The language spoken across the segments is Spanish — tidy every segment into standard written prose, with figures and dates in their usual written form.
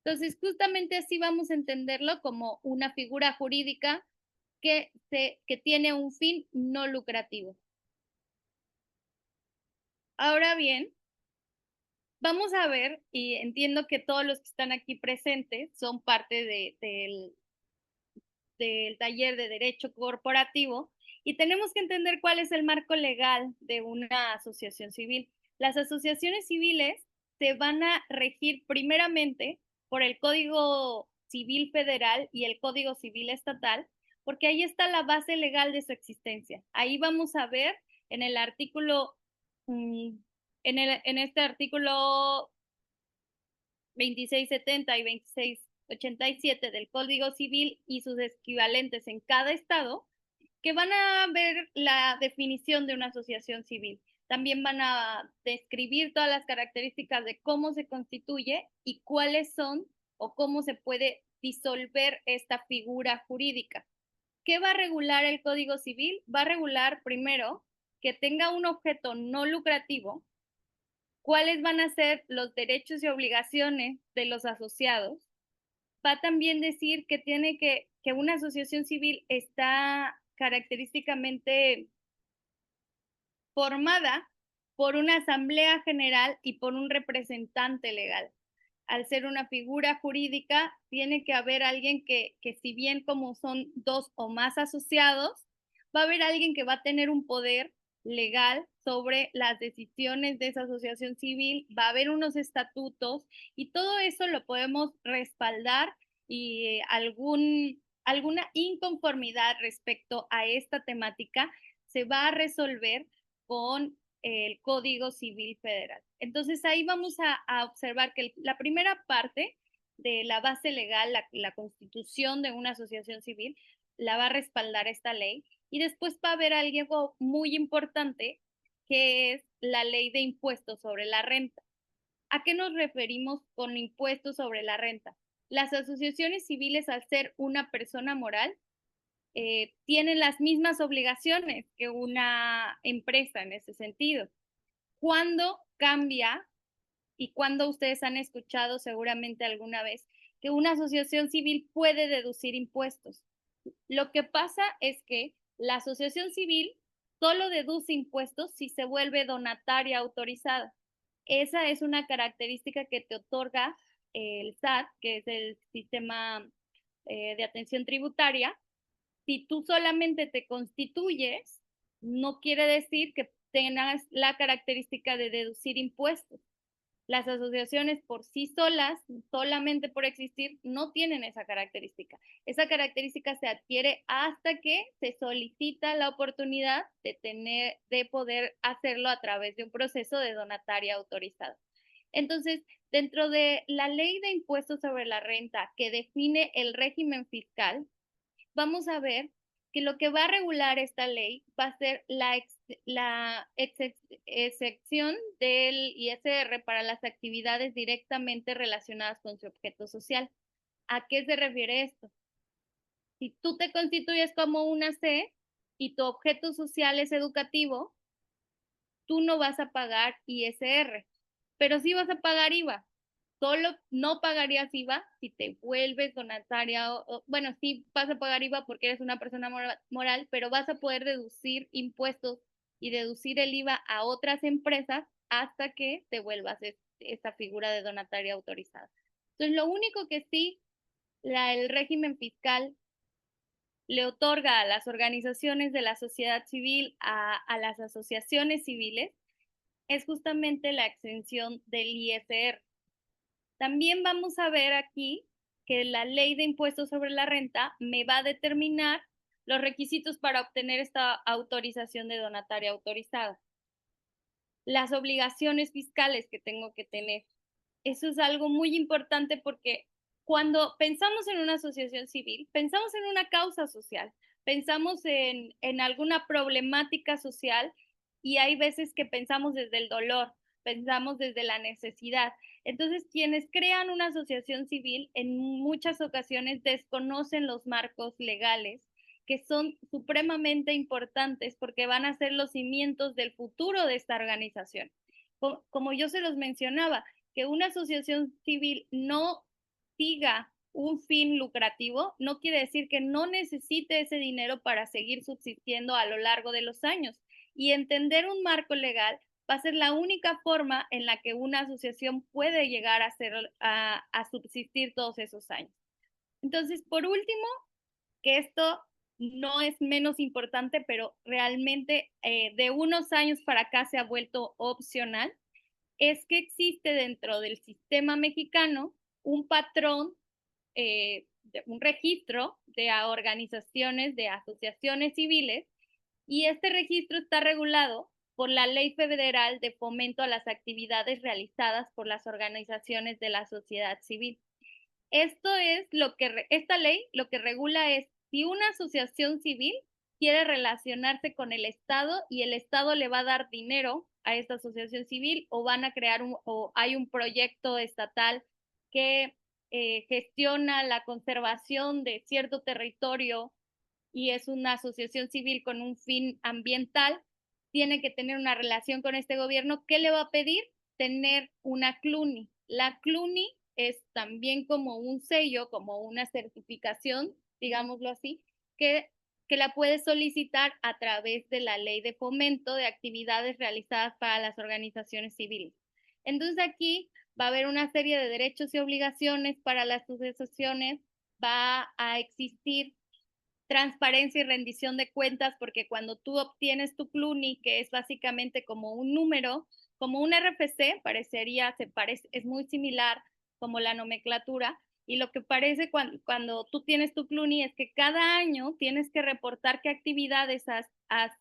Entonces, justamente así vamos a entenderlo como una figura jurídica que tiene un fin no lucrativo. Ahora bien, vamos a ver, y entiendo que todos los que están aquí presentes son parte del taller de derecho corporativo y tenemos que entender cuál es el marco legal de una asociación civil. Las asociaciones civiles se van a regir primeramente por el Código Civil Federal y el Código Civil Estatal, porque ahí está la base legal de su existencia. Ahí vamos a ver en el artículo, en este artículo 2670 y 2687 del Código Civil y sus equivalentes en cada estado, que van a ver la definición de una asociación civil. También van a describir todas las características de cómo se constituye y cuáles son o cómo se puede disolver esta figura jurídica. ¿Qué va a regular el Código Civil? Va a regular primero que tenga un objeto no lucrativo, cuáles van a ser los derechos y obligaciones de los asociados. Va a también decir que que una asociación civil está característicamente formada por una asamblea general y por un representante legal. Al ser una figura jurídica, tiene que haber alguien que si bien como son dos o más asociados, va a haber alguien que va a tener un poder legal sobre las decisiones de esa asociación civil, va a haber unos estatutos y todo eso lo podemos respaldar y alguna inconformidad respecto a esta temática se va a resolver con el Código Civil Federal. Entonces ahí vamos a observar que la primera parte de la base legal, la constitución de una asociación civil, la va a respaldar esta ley y después va a haber algo muy importante que es la ley de impuestos sobre la renta. ¿A qué nos referimos con impuestos sobre la renta? Las asociaciones civiles, al ser una persona moral, tienen las mismas obligaciones que una empresa en ese sentido. ¿Cuándo cambia y cuándo ustedes han escuchado seguramente alguna vez que una asociación civil puede deducir impuestos? Lo que pasa es que la asociación civil solo deduce impuestos si se vuelve donataria autorizada. Esa es una característica que te otorga el SAT, que es el sistema de atención tributaria. Si tú solamente te constituyes, no quiere decir que tengas la característica de deducir impuestos. Las asociaciones por sí solas, solamente por existir, no tienen esa característica. Esa característica se adquiere hasta que se solicita la oportunidad de poder hacerlo a través de un proceso de donataria autorizado. Entonces, dentro de la ley de impuestos sobre la renta que define el régimen fiscal, vamos a ver que lo que va a regular esta ley va a ser la excepción del ISR para las actividades directamente relacionadas con su objeto social. ¿A qué se refiere esto? Si tú te constituyes como una C y tu objeto social es educativo, tú no vas a pagar ISR, pero sí vas a pagar IVA. Solo no pagarías IVA si te vuelves donataria, bueno, sí vas a pagar IVA porque eres una persona moral, pero vas a poder deducir impuestos y deducir el IVA a otras empresas hasta que te vuelvas esta figura de donataria autorizada. Entonces, lo único que sí el régimen fiscal le otorga a las organizaciones de la sociedad civil, a las asociaciones civiles, es justamente la exención del ISR. También vamos a ver aquí que la ley de impuestos sobre la renta me va a determinar los requisitos para obtener esta autorización de donataria autorizada. Las obligaciones fiscales que tengo que tener. Eso es algo muy importante porque cuando pensamos en una asociación civil, pensamos en una causa social, pensamos en alguna problemática social y hay veces que pensamos desde el dolor, pensamos desde la necesidad. Entonces, quienes crean una asociación civil en muchas ocasiones desconocen los marcos legales que son supremamente importantes porque van a ser los cimientos del futuro de esta organización. Como yo se los mencionaba, que una asociación civil no persiga un fin lucrativo, no quiere decir que no necesite ese dinero para seguir subsistiendo a lo largo de los años. Y entender un marco legal va a ser la única forma en la que una asociación puede llegar a subsistir todos esos años. Entonces, por último, que esto no es menos importante, pero realmente de unos años para acá se ha vuelto opcional, es que existe dentro del sistema mexicano un patrón, un registro de organizaciones, de asociaciones civiles, y este registro está regulado por la Ley Federal de Fomento a las Actividades Realizadas por las Organizaciones de la Sociedad Civil. Esto es esta ley lo que regula es si una asociación civil quiere relacionarse con el Estado y el Estado le va a dar dinero a esta asociación civil o van a crear o hay un proyecto estatal que gestiona la conservación de cierto territorio y es una asociación civil con un fin ambiental, tiene que tener una relación con este gobierno. ¿Qué le va a pedir? Tener una CLUNI. La CLUNI es también como un sello, como una certificación, digámoslo así, que la puede solicitar a través de la Ley de Fomento de Actividades Realizadas para las Organizaciones Civiles. Entonces aquí va a haber una serie de derechos y obligaciones para las asociaciones, va a existir transparencia y rendición de cuentas, porque cuando tú obtienes tu CLUNI, que es básicamente como un número, como un RFC, es muy similar como la nomenclatura, y lo que parece cuando tú tienes tu CLUNI es que cada año tienes que reportar qué actividades has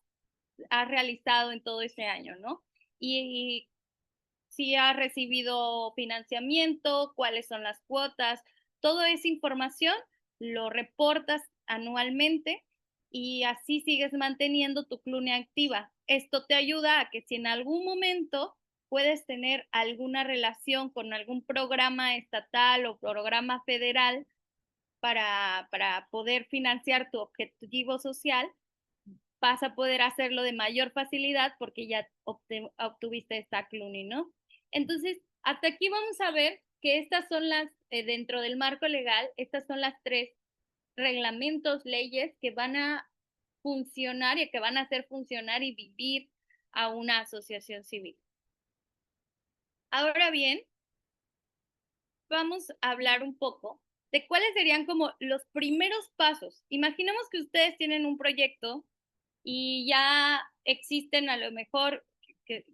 realizado en todo ese año, ¿no? Y si has recibido financiamiento, cuáles son las cuotas, toda esa información lo reportas anualmente y así sigues manteniendo tu CLUNI activa. Esto te ayuda a que si en algún momento puedes tener alguna relación con algún programa estatal o programa federal para poder financiar tu objetivo social, vas a poder hacerlo de mayor facilidad porque ya obtuviste esta CLUNI, ¿no? Entonces, hasta aquí vamos a ver que estas son dentro del marco legal, estas son las 3 reglamentos, leyes que van a funcionar y que van a hacer funcionar y vivir a una asociación civil. Ahora bien, vamos a hablar un poco de cuáles serían como los primeros pasos. Imaginemos que ustedes tienen un proyecto y ya existen a lo mejor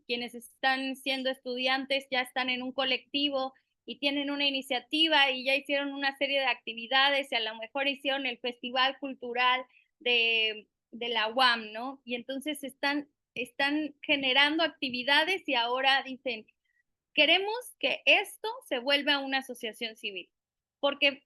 quienes están siendo estudiantes ya están en un colectivo y tienen una iniciativa y ya hicieron una serie de actividades y a lo mejor hicieron el festival cultural de la UAM, ¿no? Y entonces están generando actividades y ahora dicen, queremos que esto se vuelva una asociación civil, porque,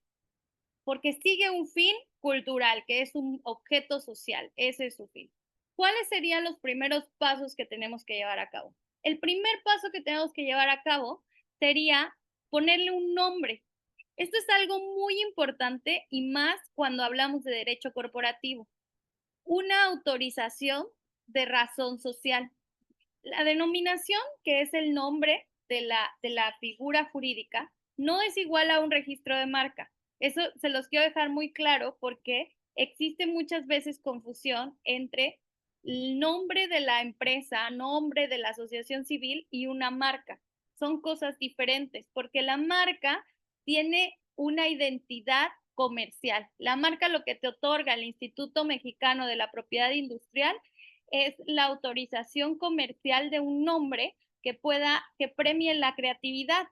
porque sigue un fin cultural, que es un objeto social, ese es su fin. ¿Cuáles serían los primeros pasos que tenemos que llevar a cabo? El primer paso que tenemos que llevar a cabo sería ponerle un nombre. Esto es algo muy importante y más cuando hablamos de derecho corporativo. Una autorización de razón social. La denominación, que es el nombre de la figura jurídica, no es igual a un registro de marca. Eso se los quiero dejar muy claro porque existe muchas veces confusión entre el nombre de la empresa, nombre de la asociación civil y una marca. Son cosas diferentes porque la marca tiene una identidad comercial. La marca lo que te otorga el Instituto Mexicano de la Propiedad Industrial es la autorización comercial de un nombre que premie la creatividad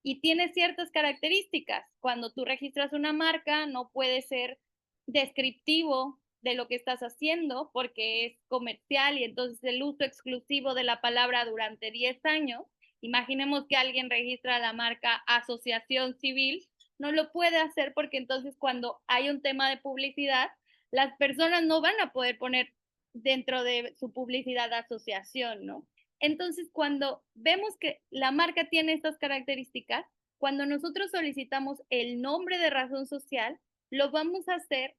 y tiene ciertas características. Cuando tú registras una marca, no puede ser descriptivo de lo que estás haciendo porque es comercial y entonces el uso exclusivo de la palabra durante 10 años. Imaginemos que alguien registra la marca asociación civil, no lo puede hacer porque entonces cuando hay un tema de publicidad, las personas no van a poder poner dentro de su publicidad de asociación, ¿no? Entonces, cuando vemos que la marca tiene estas características, cuando nosotros solicitamos el nombre de razón social, lo vamos a hacer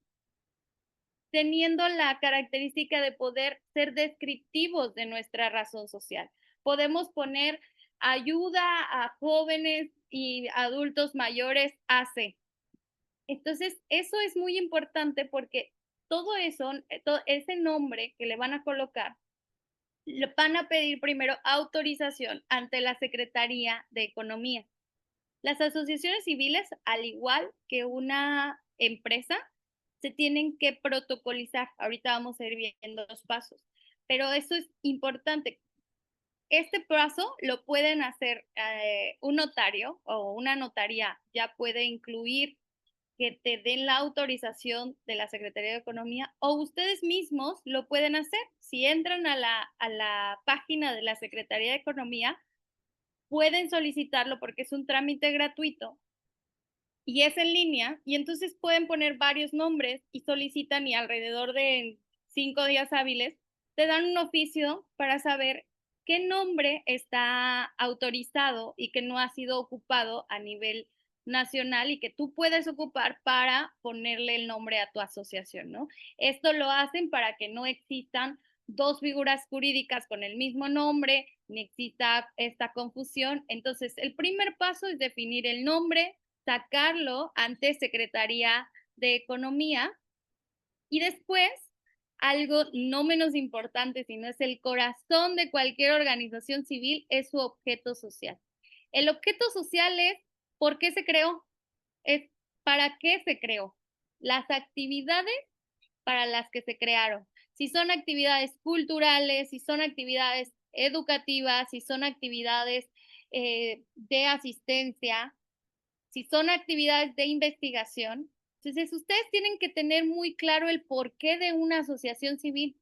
teniendo la característica de poder ser descriptivos de nuestra razón social. Podemos poner ayuda a jóvenes y adultos mayores hace. Entonces, eso es muy importante porque todo eso, ese nombre que le van a colocar, le van a pedir primero autorización ante la Secretaría de Economía. Las asociaciones civiles, al igual que una empresa, se tienen que protocolizar. Ahorita vamos a ir viendo los pasos, pero eso es importante. Este paso lo pueden hacer un notario o una notaría, ya puede incluir que te den la autorización de la Secretaría de Economía o ustedes mismos lo pueden hacer. Si entran a la página de la Secretaría de Economía, pueden solicitarlo porque es un trámite gratuito y es en línea y entonces pueden poner varios nombres y solicitan y alrededor de 5 días hábiles te dan un oficio para saber qué nombre está autorizado y que no ha sido ocupado a nivel nacional y que tú puedes ocupar para ponerle el nombre a tu asociación, ¿no? Esto lo hacen para que no existan dos figuras jurídicas con el mismo nombre, ni exista esta confusión. Entonces, el primer paso es definir el nombre, sacarlo ante Secretaría de Economía y después, algo no menos importante, sino es el corazón de cualquier organización civil, es su objeto social. El objeto social es por qué se creó, es para qué se creó, las actividades para las que se crearon. Si son actividades culturales, si son actividades educativas, si son actividades de asistencia, si son actividades de investigación. Entonces, ustedes tienen que tener muy claro el porqué de una asociación civil.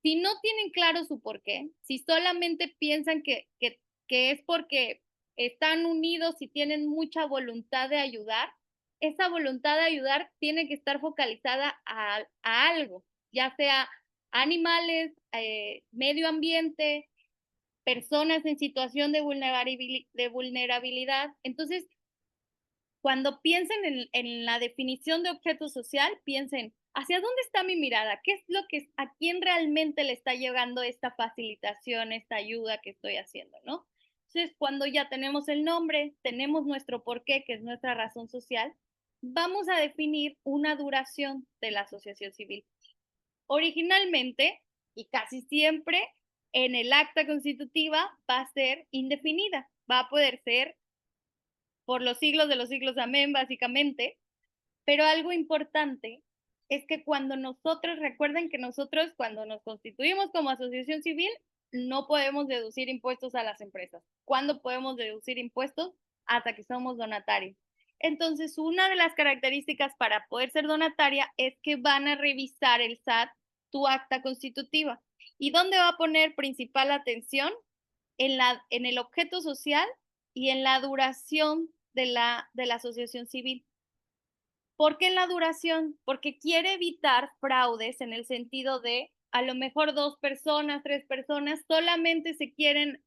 Si no tienen claro su porqué, si solamente piensan que es porque están unidos y tienen mucha voluntad de ayudar, esa voluntad de ayudar tiene que estar focalizada a algo, ya sea animales, medio ambiente, personas en situación de vulnerabilidad. Entonces, cuando piensen en la definición de objeto social, piensen, ¿hacia dónde está mi mirada? ¿Qué es lo que, a quién realmente le está llegando esta facilitación, esta ayuda que estoy haciendo, ¿no? Entonces, cuando ya tenemos el nombre, tenemos nuestro porqué, que es nuestra razón social, vamos a definir una duración de la asociación civil. Originalmente, y casi siempre, en el acta constitutiva va a ser indefinida, va a poder ser por los siglos de los siglos, amén, básicamente. Pero algo importante es que cuando nosotros, recuerden que nosotros cuando nos constituimos como asociación civil, no podemos deducir impuestos a las empresas. ¿Cuándo podemos deducir impuestos? Hasta que somos donatarios. Entonces, una de las características para poder ser donataria es que van a revisar el SAT tu acta constitutiva. ¿Y dónde va a poner principal atención? En el objeto social y en la duración de la asociación civil. ¿Por qué en la duración? Porque quiere evitar fraudes en el sentido de a lo mejor 2 personas, 3 personas solamente se quieren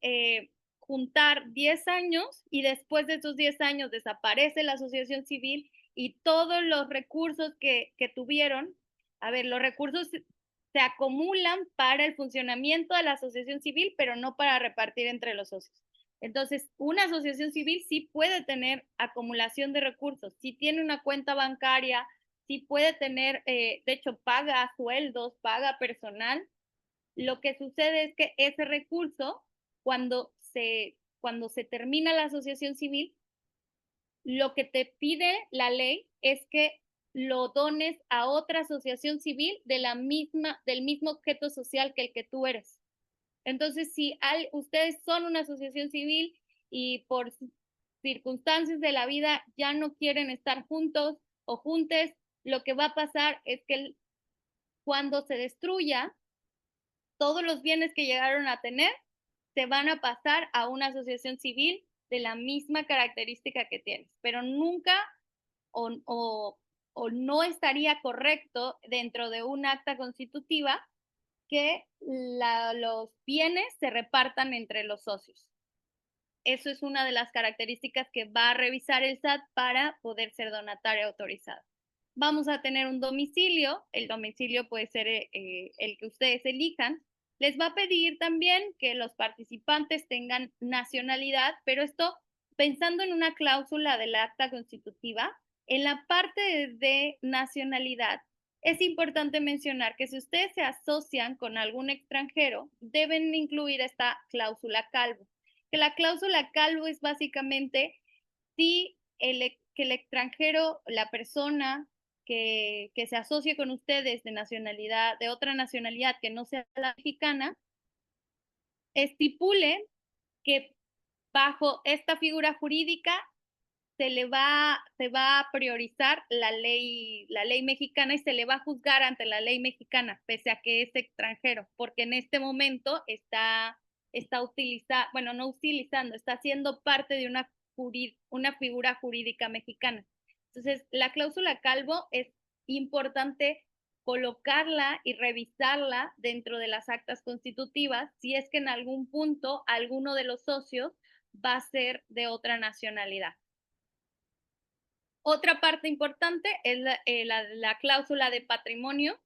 juntar 10 años y después de esos 10 años desaparece la asociación civil y todos los recursos que tuvieron, a ver, los recursos se acumulan para el funcionamiento de la asociación civil, pero no para repartir entre los socios. Entonces, una asociación civil sí puede tener acumulación de recursos, sí tiene una cuenta bancaria, sí puede tener, de hecho, paga sueldos, paga personal. Lo que sucede es que ese recurso, cuando se termina la asociación civil, lo que te pide la ley es que lo dones a otra asociación civil del mismo objeto social que el que tú eres. Entonces, si ustedes son una asociación civil y por circunstancias de la vida ya no quieren estar juntos o juntes, lo que va a pasar es que cuando se destruya, todos los bienes que llegaron a tener se van a pasar a una asociación civil de la misma característica que tienes, pero nunca o no estaría correcto dentro de un acta constitutiva que los bienes se repartan entre los socios. Eso es una de las características que va a revisar el SAT para poder ser donatario autorizado. Vamos a tener un domicilio, el domicilio puede ser el que ustedes elijan, Les va a pedir también que los participantes tengan nacionalidad, pero esto pensando en una cláusula del acta constitutiva, en la parte de nacionalidad, es importante mencionar que si ustedes se asocian con algún extranjero, deben incluir esta cláusula calvo. Que la cláusula calvo es básicamente si que el extranjero, la persona que se asocie con ustedes de nacionalidad, de otra nacionalidad que no sea la mexicana, estipule que bajo esta figura jurídica se va a priorizar la ley mexicana y se le va a juzgar ante la ley mexicana, pese a que es extranjero, porque en este momento está utilizando, bueno, no utilizando, está siendo parte de una figura jurídica mexicana. Entonces, la cláusula calvo es importante colocarla y revisarla dentro de las actas constitutivas si es que en algún punto alguno de los socios va a ser de otra nacionalidad. Otra parte importante es la cláusula de patrimonio.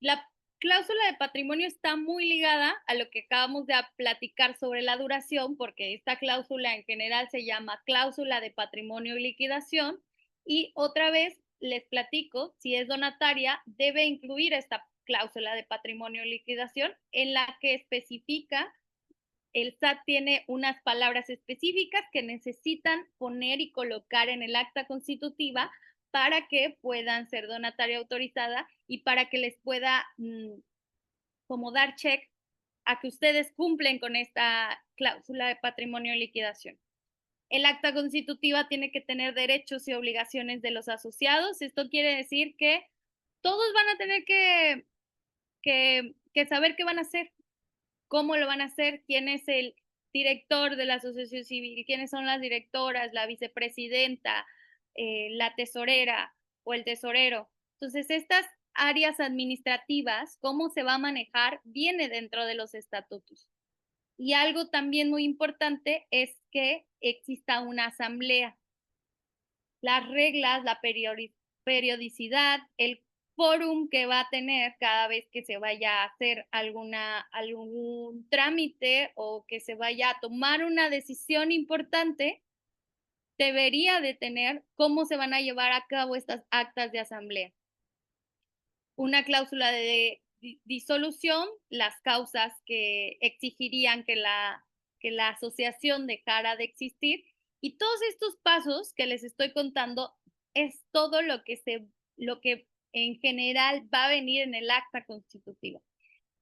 La cláusula de patrimonio está muy ligada a lo que acabamos de platicar sobre la duración, porque esta cláusula en general se llama cláusula de patrimonio y liquidación. Y otra vez les platico, si es donataria, debe incluir esta cláusula de patrimonio y liquidación en la que especifica el SAT tiene unas palabras específicas que necesitan poner y colocar en el acta constitutiva para que puedan ser donataria autorizada y para que les pueda como dar check a que ustedes cumplen con esta cláusula de patrimonio y liquidación. El acta constitutiva tiene que tener derechos y obligaciones de los asociados. Esto quiere decir que todos van a tener que saber qué van a hacer, cómo lo van a hacer, quién es el director de la asociación civil, quiénes son las directoras, la vicepresidenta, la tesorera o el tesorero. Entonces, estas áreas administrativas, cómo se va a manejar, viene dentro de los estatutos. Y algo también muy importante es que exista una asamblea. Las reglas, la periodicidad, el quórum que va a tener cada vez que se vaya a hacer algún trámite o que se vaya a tomar una decisión importante, debería de tener cómo se van a llevar a cabo estas actas de asamblea. Una cláusula de disolución, las causas que exigirían que la asociación dejara de existir, y todos estos pasos que les estoy contando es todo lo que en general va a venir en el acta constitutiva.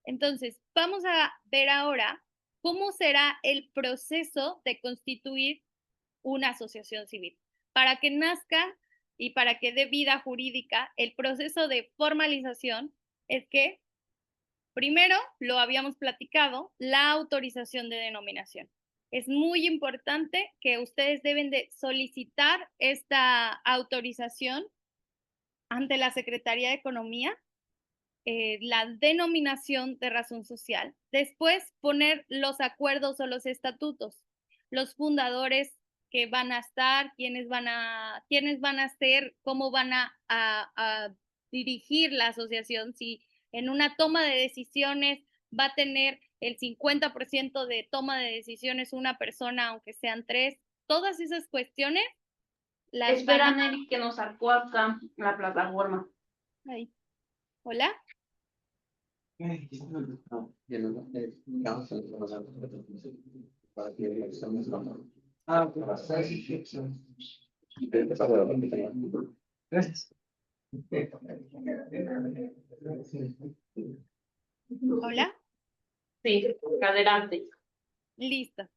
Entonces, vamos a ver ahora cómo será el proceso de constituir una asociación civil. Para que nazca y para que dé vida jurídica, el proceso de formalización es que, primero, lo habíamos platicado, la autorización de denominación. Es muy importante que ustedes deben de solicitar esta autorización ante la Secretaría de Economía, la denominación de razón social. Después, poner los acuerdos o los estatutos, los fundadores que van a estar, quiénes van a ser, cómo van a dirigir la asociación, si en una toma de decisiones va a tener el 50% de toma de decisiones una persona, aunque sean tres. Todas esas cuestiones las Espera, Nelly, que nos sacó acá la plataforma. Ahí. ¿Hola? ¿Hola? Sí, adelante. Listo.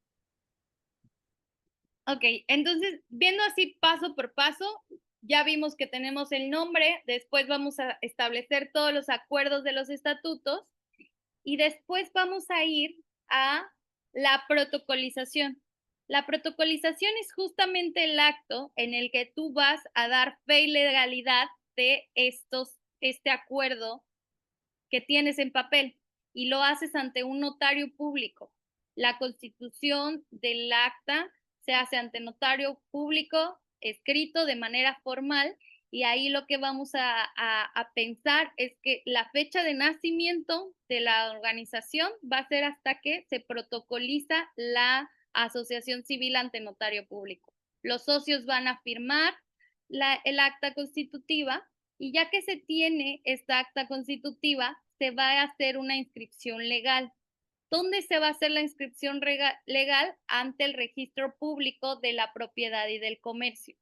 Ok, entonces, viendo así paso por paso, ya vimos que tenemos el nombre, después vamos a establecer todos los acuerdos de los estatutos y después vamos a ir a la protocolización. La protocolización es justamente el acto en el que tú vas a dar fe y legalidad de este acuerdo que tienes en papel y lo haces ante un notario público. La constitución del acta se hace ante notario público, escrito de manera formal, y ahí lo que vamos a pensar es que la fecha de nacimiento de la organización va a ser hasta que se protocoliza la asociación civil ante notario público. Los socios van a firmar el acta constitutiva y ya que se tiene esta acta constitutiva, se va a hacer una inscripción legal. ¿Dónde se va a hacer la inscripción legal? Ante el registro público de la propiedad y del comercio,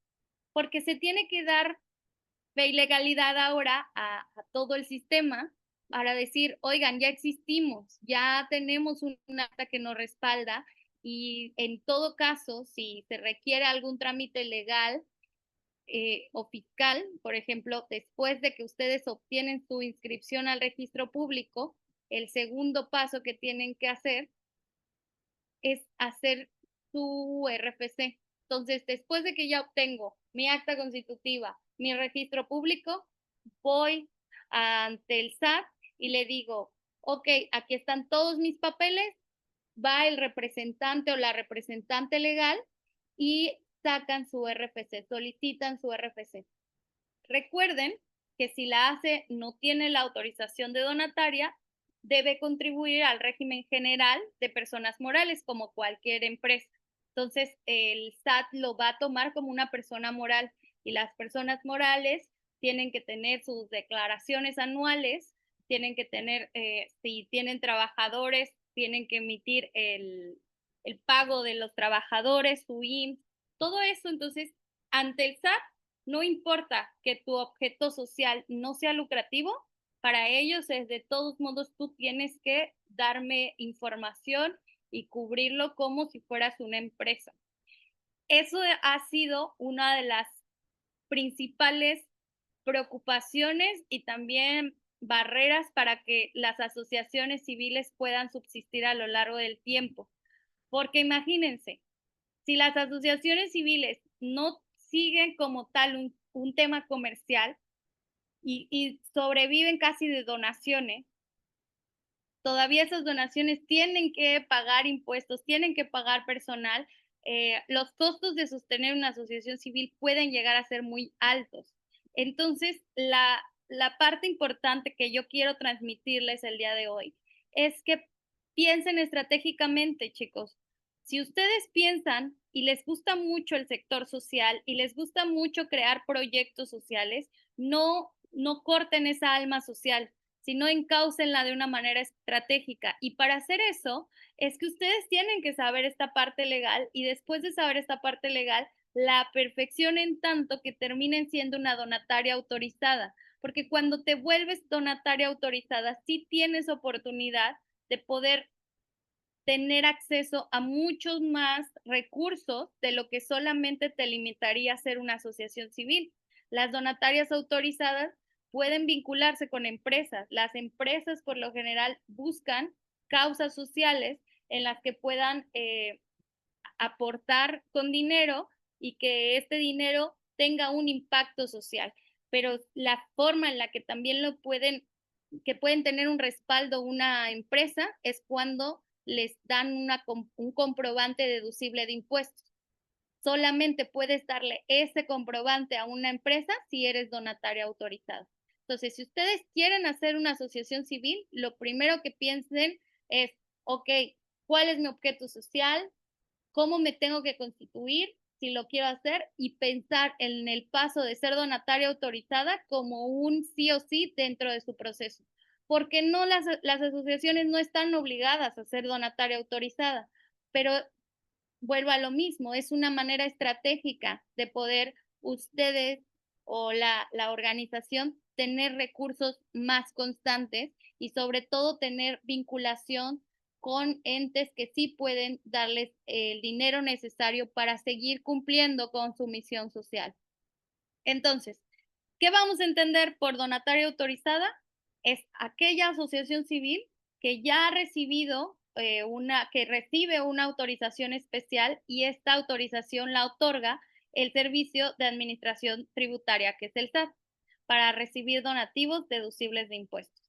porque se tiene que dar legalidad ahora a todo el sistema para decir, oigan, ya existimos, ya tenemos un acta que nos respalda y en todo caso, si se requiere algún trámite legal o fiscal, por ejemplo, después de que ustedes obtienen su inscripción al registro público, el segundo paso que tienen que hacer es hacer su RFC. Entonces, después de que ya obtengo mi acta constitutiva, mi registro público, voy ante el SAT y le digo, ok, aquí están todos mis papeles, va el representante o la representante legal y sacan su RFC, solicitan su RFC. Recuerden que si la ACE no tiene la autorización de donataria, debe contribuir al régimen general de personas morales como cualquier empresa. Entonces, el SAT lo va a tomar como una persona moral y las personas morales tienen que tener sus declaraciones anuales, tienen que tener, si tienen trabajadores, tienen que emitir el pago de los trabajadores, su IMSS, todo eso. Entonces, ante el SAT, no importa que tu objeto social no sea lucrativo, para ellos es de todos modos tú tienes que darme información y cubrirlo como si fueras una empresa. Eso ha sido una de las principales preocupaciones y también barreras para que las asociaciones civiles puedan subsistir a lo largo del tiempo. Porque imagínense, si las asociaciones civiles no siguen como tal un tema comercial y sobreviven casi de donaciones, todavía esas donaciones tienen que pagar impuestos, tienen que pagar personal. Los costos de sostener una asociación civil pueden llegar a ser muy altos. Entonces, la parte importante que yo quiero transmitirles el día de hoy es que piensen estratégicamente, chicos. Si ustedes piensan y les gusta mucho el sector social y les gusta mucho crear proyectos sociales, no corten esa alma social, sino encáucenla de una manera estratégica. Y para hacer eso, es que ustedes tienen que saber esta parte legal y después de saber esta parte legal, la perfeccionen tanto que terminen siendo una donataria autorizada. Porque cuando te vuelves donataria autorizada, sí tienes oportunidad de poder tener acceso a muchos más recursos de lo que solamente te limitaría a ser una asociación civil. Las donatarias autorizadas pueden vincularse con empresas. Las empresas por lo general buscan causas sociales en las que puedan aportar con dinero y que este dinero tenga un impacto social. Pero la forma en la que también que pueden tener un respaldo una empresa es cuando les dan un comprobante deducible de impuestos. Solamente puedes darle ese comprobante a una empresa si eres donataria autorizada. Entonces, si ustedes quieren hacer una asociación civil, lo primero que piensen es, ok, ¿cuál es mi objeto social? ¿Cómo me tengo que constituir? Si lo quiero hacer y pensar en el paso de ser donataria autorizada como un sí o sí dentro de su proceso. Porque no las asociaciones no están obligadas a ser donataria autorizada, pero vuelvo a lo mismo, es una manera estratégica de poder ustedes o la organización tener recursos más constantes y sobre todo tener vinculación con entes que sí pueden darles el dinero necesario para seguir cumpliendo con su misión social. Entonces, ¿qué vamos a entender por donataria autorizada? Es aquella asociación civil que ya ha recibido que recibe una autorización especial y esta autorización la otorga el Servicio de Administración Tributaria, que es el SAT, para recibir donativos deducibles de impuestos.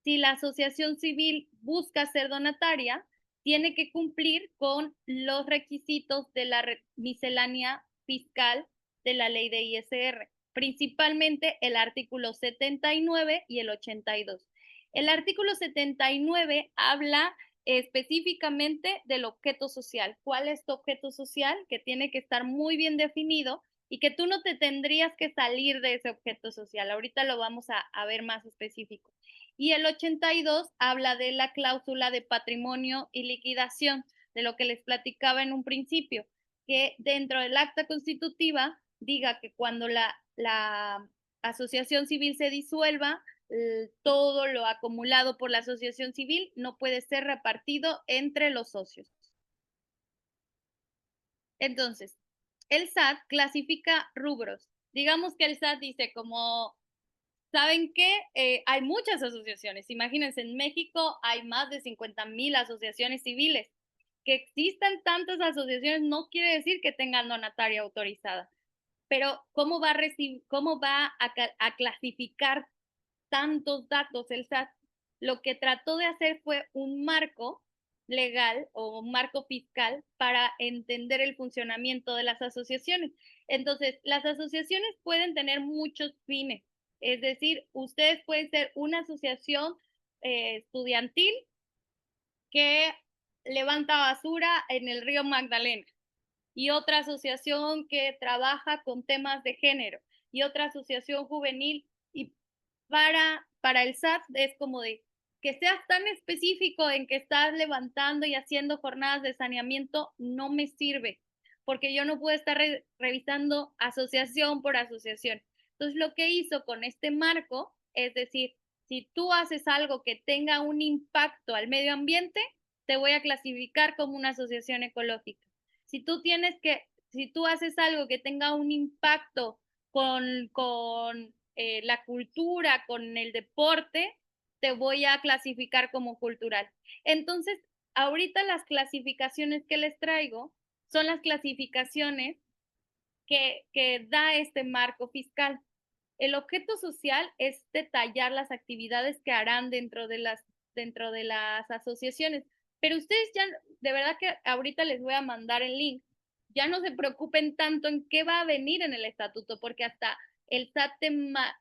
Si la asociación civil busca ser donataria, tiene que cumplir con los requisitos de la miscelánea fiscal de la ley de ISR. principalmente el artículo 79 y el 82. El artículo 79 habla específicamente del objeto social. ¿Cuál es tu objeto social? Que tiene que estar muy bien definido y que tú no te tendrías que salir de ese objeto social. Ahorita lo vamos a ver más específico. Y el 82 habla de la cláusula de patrimonio y liquidación, de lo que les platicaba en un principio, que dentro del acta constitutiva diga que cuando la asociación civil se disuelva, todo lo acumulado por la asociación civil no puede ser repartido entre los socios. Entonces, el SAT clasifica rubros. Digamos que el SAT dice como, ¿saben qué? Hay muchas asociaciones. Imagínense, en México hay más de 50,000 asociaciones civiles. Que existan tantas asociaciones no quiere decir que tengan donataria autorizada. Pero ¿cómo va a clasificar tantos datos el SAT? Lo que trató de hacer fue un marco legal o un marco fiscal para entender el funcionamiento de las asociaciones. Entonces, las asociaciones pueden tener muchos fines. Es decir, ustedes pueden ser una asociación estudiantil que levanta basura en el río Magdalena y otra asociación que trabaja con temas de género y otra asociación juvenil. Y para el SAT es como de que seas tan específico en que estás levantando y haciendo jornadas de saneamiento no me sirve, porque yo no puedo estar revisando asociación por asociación. Entonces, lo que hizo con este marco es decir, si tú haces algo que tenga un impacto al medio ambiente, te voy a clasificar como una asociación ecológica. Si tú haces algo que tenga un impacto con la cultura, con el deporte, te voy a clasificar como cultural. Entonces, ahorita las clasificaciones que les traigo son las clasificaciones que da este marco fiscal. El objeto social es detallar las actividades que harán dentro de las asociaciones. Pero ustedes ya, de verdad que ahorita les voy a mandar el link, ya no se preocupen tanto en qué va a venir en el estatuto, porque hasta el SAT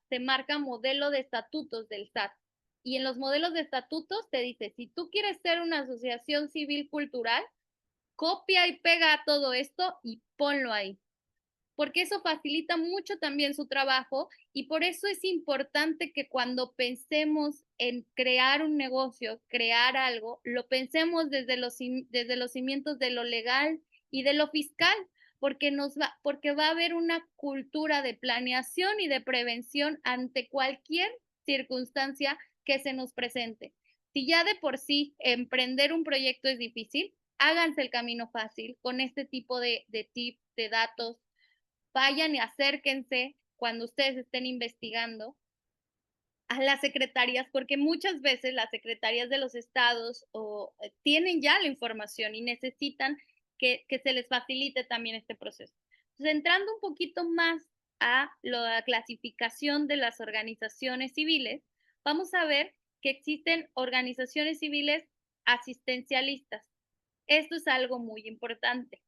te marca modelo de estatutos del SAT. Y en los modelos de estatutos te dice, si tú quieres ser una asociación civil cultural, copia y pega todo esto y ponlo ahí, porque eso facilita mucho también su trabajo y por eso es importante que cuando pensemos en crear un negocio, crear algo, lo pensemos desde los cimientos de lo legal y de lo fiscal, porque va a haber una cultura de planeación y de prevención ante cualquier circunstancia que se nos presente. Si ya de por sí emprender un proyecto es difícil, háganse el camino fácil con este tipo de tips, de datos. Vayan y acérquense cuando ustedes estén investigando a las secretarías, porque muchas veces las secretarías de los estados tienen ya la información y necesitan que se les facilite también este proceso. Entonces, entrando un poquito más a la clasificación de las organizaciones civiles, vamos a ver que existen organizaciones civiles asistencialistas. Esto es algo muy importante.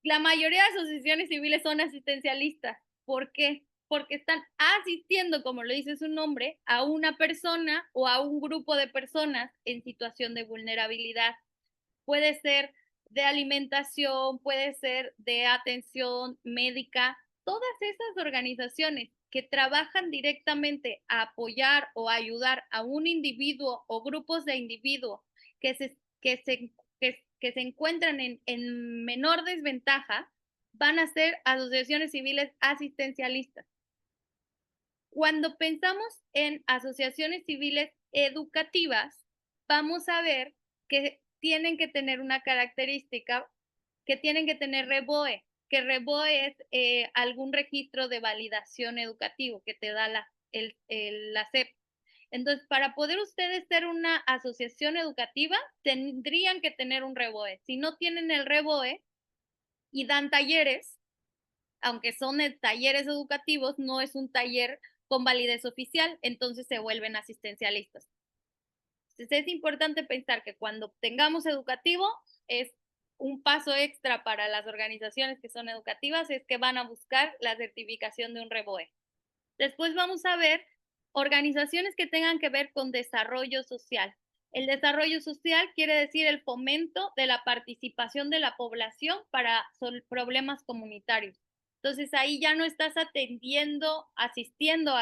La mayoría de asociaciones civiles son asistencialistas. ¿Por qué? Porque están asistiendo, como lo dice su nombre, a una persona o a un grupo de personas en situación de vulnerabilidad. Puede ser de alimentación, puede ser de atención médica. Todas esas organizaciones que trabajan directamente a apoyar o ayudar a un individuo o grupos de individuos que se encuentran en menor desventaja, van a ser asociaciones civiles asistencialistas. Cuando pensamos en asociaciones civiles educativas, vamos a ver que tienen que tener una característica, que tienen que tener REBOE, que REBOE es algún registro de validación educativo que te da la SEP. Entonces, para poder ustedes ser una asociación educativa, tendrían que tener un REBOE. Si no tienen el REBOE y dan talleres, aunque son talleres educativos, no es un taller con validez oficial, entonces se vuelven asistencialistas. Entonces, es importante pensar que cuando tengamos educativo es un paso extra para las organizaciones que son educativas es que van a buscar la certificación de un REBOE. Después vamos a ver organizaciones que tengan que ver con desarrollo social. El desarrollo social quiere decir el fomento de la participación de la población para problemas comunitarios. Entonces ahí ya no estás asistiendo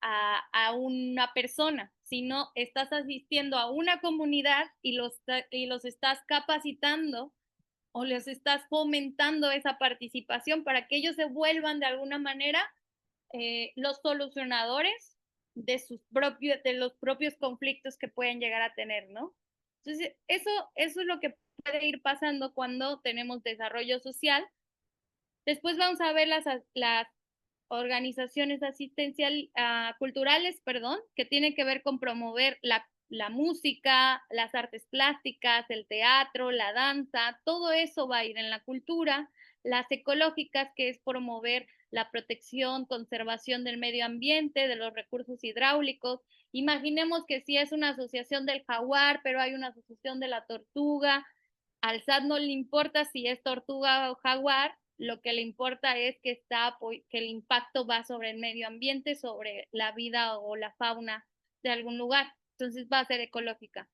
a una persona, sino estás asistiendo a una comunidad y los estás capacitando o les estás fomentando esa participación para que ellos se vuelvan de alguna manera los solucionadores de los propios conflictos que pueden llegar a tener, ¿no? Entonces, eso es lo que puede ir pasando cuando tenemos desarrollo social. Después vamos a ver las organizaciones culturales, perdón, que tienen que ver con promover la música, las artes plásticas, el teatro, la danza, todo eso va a ir en la cultura. Las ecológicas, que es promover la protección, conservación del medio ambiente, de los recursos hidráulicos. Imaginemos que si es una asociación del jaguar, pero hay una asociación de la tortuga, al SAT no le importa si es tortuga o jaguar, lo que le importa es que el impacto va sobre el medio ambiente, sobre la vida o la fauna de algún lugar. Entonces va a ser ecológica.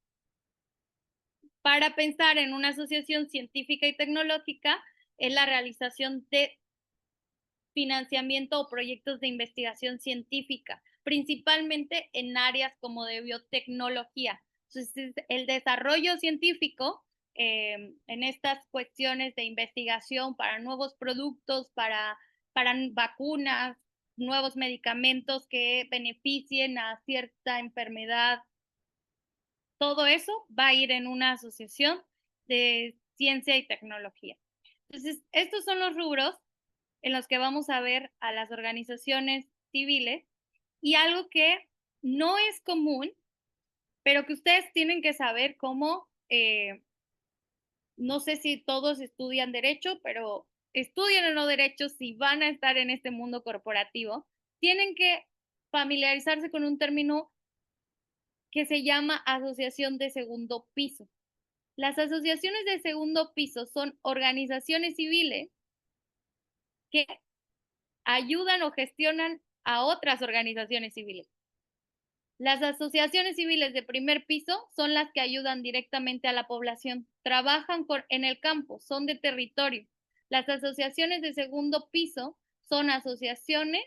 Para pensar en una asociación científica y tecnológica es la realización de financiamiento o proyectos de investigación científica, principalmente en áreas como de biotecnología. Entonces, el desarrollo científico en estas cuestiones de investigación para nuevos productos, para vacunas, nuevos medicamentos que beneficien a cierta enfermedad, todo eso va a ir en una asociación de ciencia y tecnología. Entonces, estos son los rubros en los que vamos a ver a las organizaciones civiles y algo que no es común, pero que ustedes tienen que saber cómo, no sé si todos estudian derecho, pero estudien o no derecho, si van a estar en este mundo corporativo, tienen que familiarizarse con un término que se llama asociación de segundo piso. Las asociaciones de segundo piso son organizaciones civiles que ayudan o gestionan a otras organizaciones civiles. Las asociaciones civiles de primer piso son las que ayudan directamente a la población, trabajan en el campo, son de territorio. Las asociaciones de segundo piso son asociaciones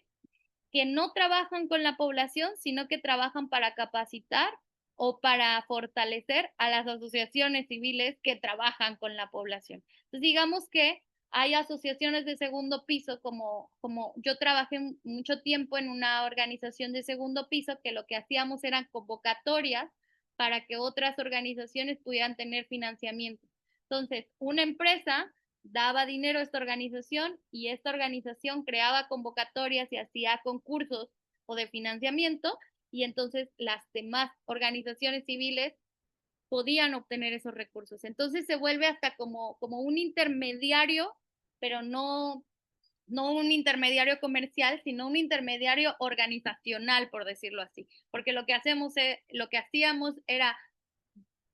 que no trabajan con la población, sino que trabajan para capacitar o para fortalecer a las asociaciones civiles que trabajan con la población. Entonces, digamos que hay asociaciones de segundo piso, como yo trabajé mucho tiempo en una organización de segundo piso, que lo que hacíamos eran convocatorias para que otras organizaciones pudieran tener financiamiento. Entonces, una empresa daba dinero a esta organización y esta organización creaba convocatorias y hacía concursos o de financiamiento y entonces las demás organizaciones civiles podían obtener esos recursos. Entonces se vuelve hasta como un intermediario, pero no un intermediario comercial, sino un intermediario organizacional, por decirlo así. Porque lo que hacíamos era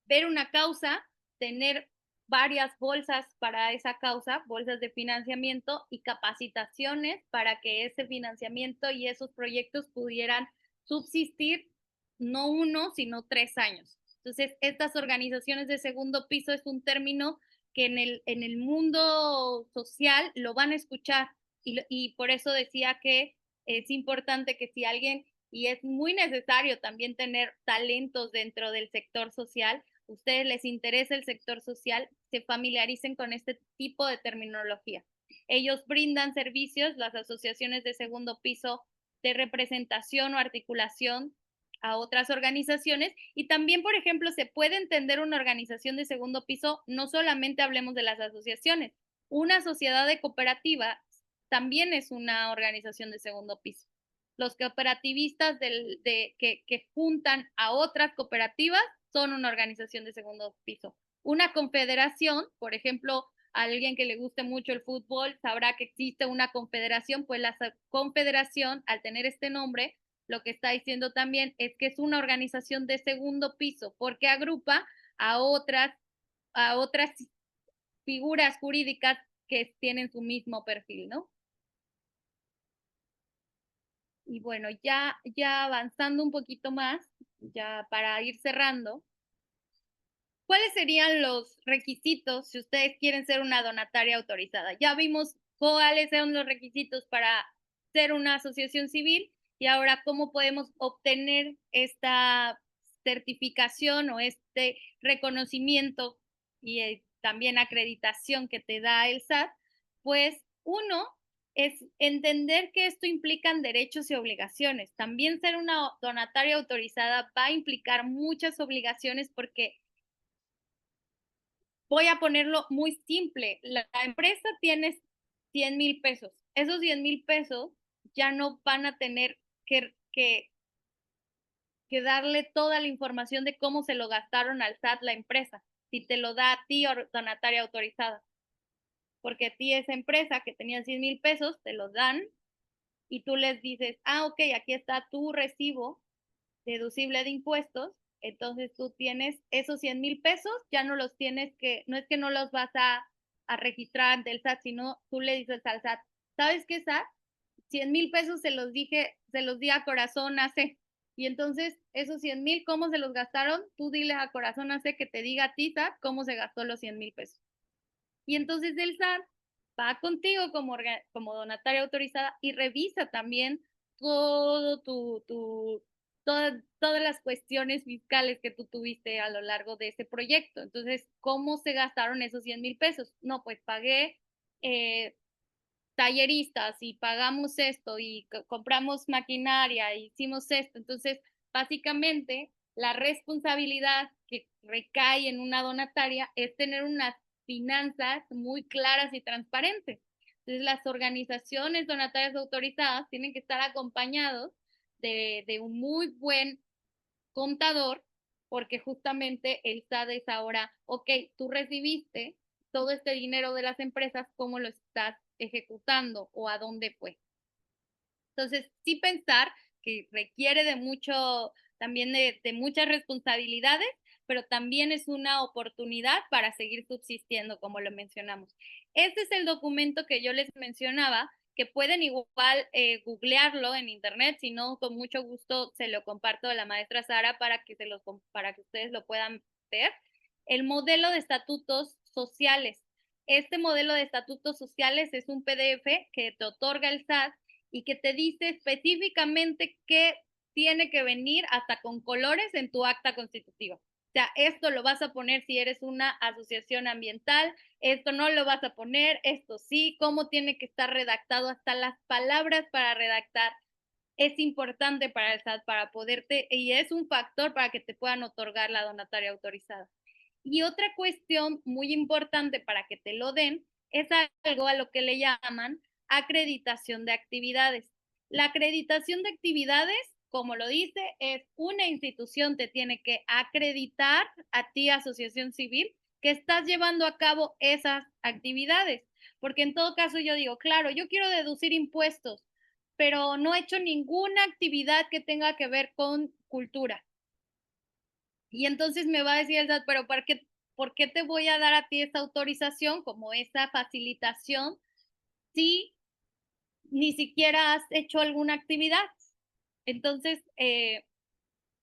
ver una causa, tener varias bolsas para esa causa, bolsas de financiamiento y capacitaciones para que ese financiamiento y esos proyectos pudieran subsistir no 1, sino 3 años. Entonces, estas organizaciones de segundo piso es un término que en el mundo social lo van a escuchar y por eso decía que es importante que si alguien, y es muy necesario también tener talentos dentro del sector social, ustedes les interesa el sector social, se familiaricen con este tipo de terminología. Ellos brindan servicios, las asociaciones de segundo piso, de representación o articulación a otras organizaciones y también, por ejemplo, se puede entender una organización de segundo piso, no solamente hablemos de las asociaciones, una sociedad de cooperativa también es una organización de segundo piso. Los cooperativistas que juntan a otras cooperativas son una organización de segundo piso. Una confederación, por ejemplo, a alguien que le guste mucho el fútbol sabrá que existe una confederación, pues la confederación, al tener este nombre, lo que está diciendo también es que es una organización de segundo piso, porque agrupa a otras a otras figuras jurídicas que tienen su mismo perfil, ¿no? Y bueno, ya avanzando un poquito más, ya para ir cerrando, ¿cuáles serían los requisitos si ustedes quieren ser una donataria autorizada? Ya vimos cuáles son los requisitos para ser una asociación civil y ahora cómo podemos obtener esta certificación o este reconocimiento y también acreditación que te da el SAT. Pues uno es entender que esto implican derechos y obligaciones. También ser una donataria autorizada va a implicar muchas obligaciones porque voy a ponerlo muy simple, la empresa tiene 100,000 pesos. Esos 100,000 pesos ya no van a tener que darle toda la información de cómo se lo gastaron al SAT la empresa, si te lo da a ti donataria autorizada. Porque a ti esa empresa que tenía 100,000 pesos, te lo dan y tú les dices, ah, ok, aquí está tu recibo deducible de impuestos, entonces tú tienes esos 100,000 pesos, ya no los tienes que, no es que no los vas a registrar ante el SAT, sino tú le dices al SAT, ¿sabes qué, SAT? 100,000 pesos se los di a Corazón AC. Y entonces, esos 100,000, ¿cómo se los gastaron? Tú dile a Corazón AC que te diga a ti, SAT, cómo se gastó los 100,000 pesos. Y entonces el SAT va contigo como donataria autorizada y revisa también todo todas las cuestiones fiscales que tú tuviste a lo largo de ese proyecto. Entonces, ¿cómo se gastaron esos 100,000 pesos? No, pues pagué talleristas y pagamos esto y compramos maquinaria, e hicimos esto. Entonces, básicamente, la responsabilidad que recae en una donataria es tener unas finanzas muy claras y transparentes. Entonces, las organizaciones donatarias autorizadas tienen que estar acompañados de un muy buen contador, porque justamente el SAT es ahora, ok, tú recibiste todo este dinero de las empresas, ¿cómo lo estás ejecutando o a dónde fue? Entonces, sí pensar que requiere de mucho, también de muchas responsabilidades, pero también es una oportunidad para seguir subsistiendo, como lo mencionamos. Este es el documento que yo les mencionaba, que pueden igual googlearlo en internet, si no, con mucho gusto se lo comparto a la maestra Sara para que ustedes lo puedan ver. El modelo de estatutos sociales. Este modelo de estatutos sociales es un PDF que te otorga el SAT y que te dice específicamente qué tiene que venir hasta con colores en tu acta constitutiva. O sea, esto lo vas a poner si eres una asociación ambiental, esto no lo vas a poner, esto sí, cómo tiene que estar redactado, hasta las palabras para redactar. Es importante para el SAT para poderte, y es un factor para que te puedan otorgar la donataria autorizada. Y otra cuestión muy importante para que te lo den es algo a lo que le llaman acreditación de actividades. La acreditación de actividades, como lo dice, es una institución te tiene que acreditar a ti, asociación civil, que estás llevando a cabo esas actividades. Porque en todo caso yo digo, claro, yo quiero deducir impuestos, pero no he hecho ninguna actividad que tenga que ver con cultura. Y entonces me va a decir el SAT, pero ¿por qué te voy a dar a ti esa autorización, como esa facilitación, si ni siquiera has hecho alguna actividad? Entonces,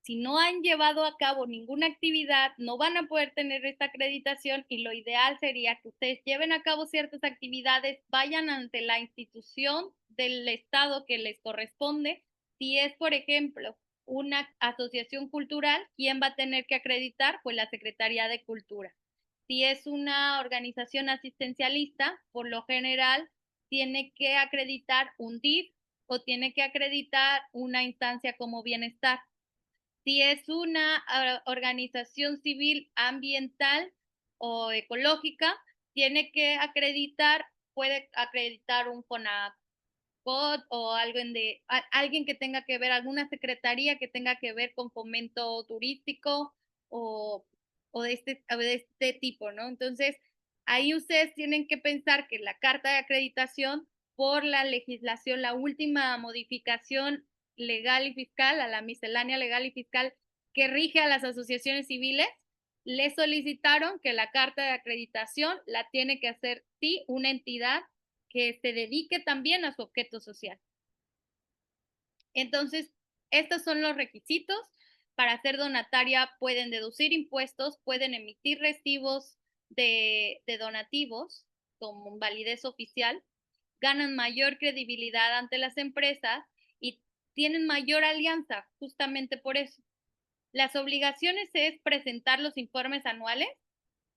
si no han llevado a cabo ninguna actividad, no van a poder tener esta acreditación y lo ideal sería que ustedes lleven a cabo ciertas actividades, vayan ante la institución del Estado que les corresponde. Si es, por ejemplo, una asociación cultural, ¿quién va a tener que acreditar? Pues la Secretaría de Cultura. Si es una organización asistencialista, por lo general tiene que acreditar un DIF o tiene que acreditar una instancia como bienestar. Si es una organización civil ambiental o ecológica, tiene que acreditar, puede acreditar un CONACOT o alguien que tenga que ver, alguna secretaría que tenga que ver con fomento turístico o, de este tipo, ¿no? Entonces, ahí ustedes tienen que pensar que la carta de acreditación por la legislación, la última modificación legal y fiscal, a la miscelánea legal y fiscal que rige a las asociaciones civiles, le solicitaron que la carta de acreditación la tiene que hacer sí una entidad que se dedique también a su objeto social. Entonces, estos son los requisitos. Para ser donataria pueden deducir impuestos, pueden emitir recibos de donativos con validez oficial, ganan mayor credibilidad ante las empresas y tienen mayor alianza justamente por eso. Las obligaciones es presentar los informes anuales,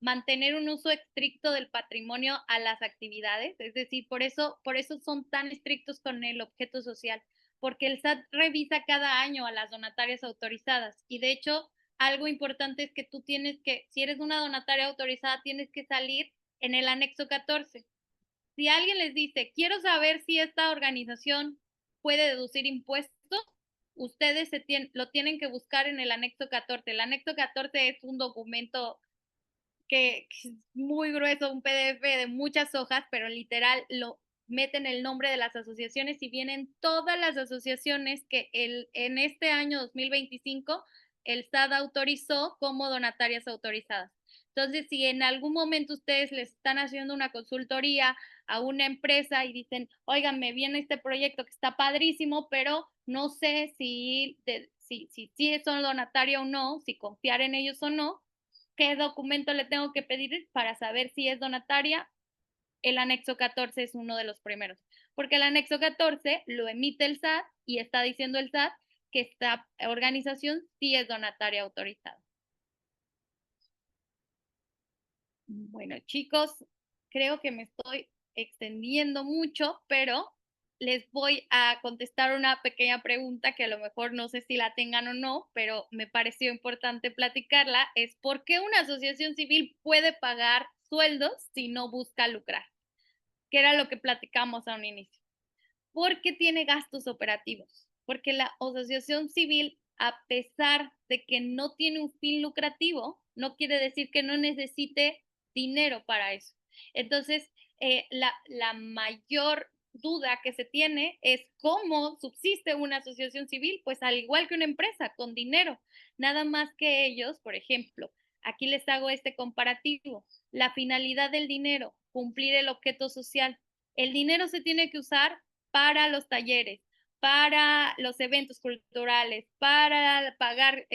mantener un uso estricto del patrimonio a las actividades, es decir, por eso son tan estrictos con el objeto social, porque el SAT revisa cada año a las donatarias autorizadas y de hecho algo importante es que tú tienes que, si eres una donataria autorizada, tienes que salir en el anexo 14. Si alguien les dice, quiero saber si esta organización puede deducir impuestos, ustedes lo tienen que buscar en el anexo 14. El anexo 14 es un documento que es muy grueso, un PDF de muchas hojas, pero literal lo meten el nombre de las asociaciones y vienen todas las asociaciones que en este año 2025 el SAT autorizó como donatarias autorizadas. Entonces, si en algún momento ustedes les están haciendo una consultoría a una empresa y dicen, oigan, me viene este proyecto que está padrísimo, pero no sé si son donataria o no, si confiar en ellos o no, ¿qué documento le tengo que pedir para saber si es donataria? El anexo 14 es uno de los primeros, porque el anexo 14 lo emite el SAT y está diciendo el SAT que esta organización sí es donataria autorizada. Bueno, chicos, creo que me estoy extendiendo mucho, pero les voy a contestar una pequeña pregunta que a lo mejor no sé si la tengan o no, pero me pareció importante platicarla, es ¿por qué una asociación civil puede pagar sueldos si no busca lucrar? Que era lo que platicamos a un inicio. Porque tiene gastos operativos, porque la asociación civil, a pesar de que no tiene un fin lucrativo, no quiere decir que no necesite dinero para eso. Entonces, la mayor duda que se tiene es cómo subsiste una asociación civil, pues al igual que una empresa, con dinero. Nada más que ellos, por ejemplo, aquí les hago este comparativo. La finalidad del dinero, cumplir el objeto social. El dinero se tiene que usar para los talleres, para los eventos culturales, para pagar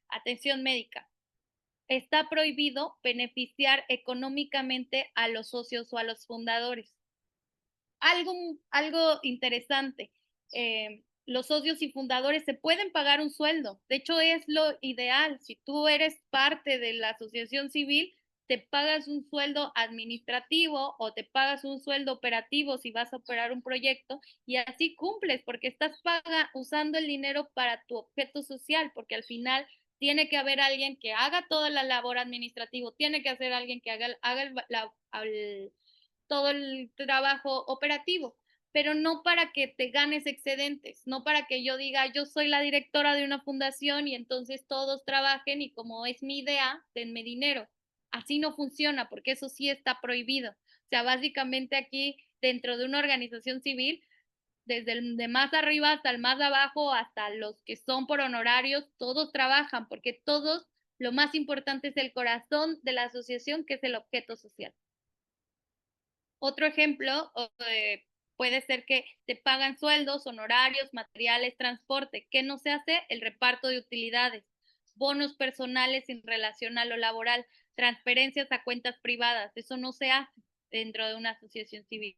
atención médica. Está prohibido beneficiar económicamente a los socios o a los fundadores. Algo interesante, los socios y fundadores se pueden pagar un sueldo. De hecho, es lo ideal. Si tú eres parte de la asociación civil, te pagas un sueldo administrativo o te pagas un sueldo operativo si vas a operar un proyecto y así cumples porque estás usando el dinero para tu objeto social, porque al final tiene que haber alguien que haga toda la labor administrativa, tiene que hacer alguien que haga todo el trabajo operativo, pero no para que te ganes excedentes, no para que yo diga, yo soy la directora de una fundación y entonces todos trabajen y como es mi idea, denme dinero. Así no funciona porque eso sí está prohibido. O sea, básicamente aquí dentro de una organización civil, desde el de más arriba hasta el más abajo, hasta los que son por honorarios, todos trabajan porque todos, lo más importante es el corazón de la asociación, que es el objeto social. Otro ejemplo puede ser que te pagan sueldos, honorarios, materiales, transporte. ¿Qué no se hace? El reparto de utilidades, bonos personales en relación a lo laboral, transferencias a cuentas privadas. Eso no se hace dentro de una asociación civil.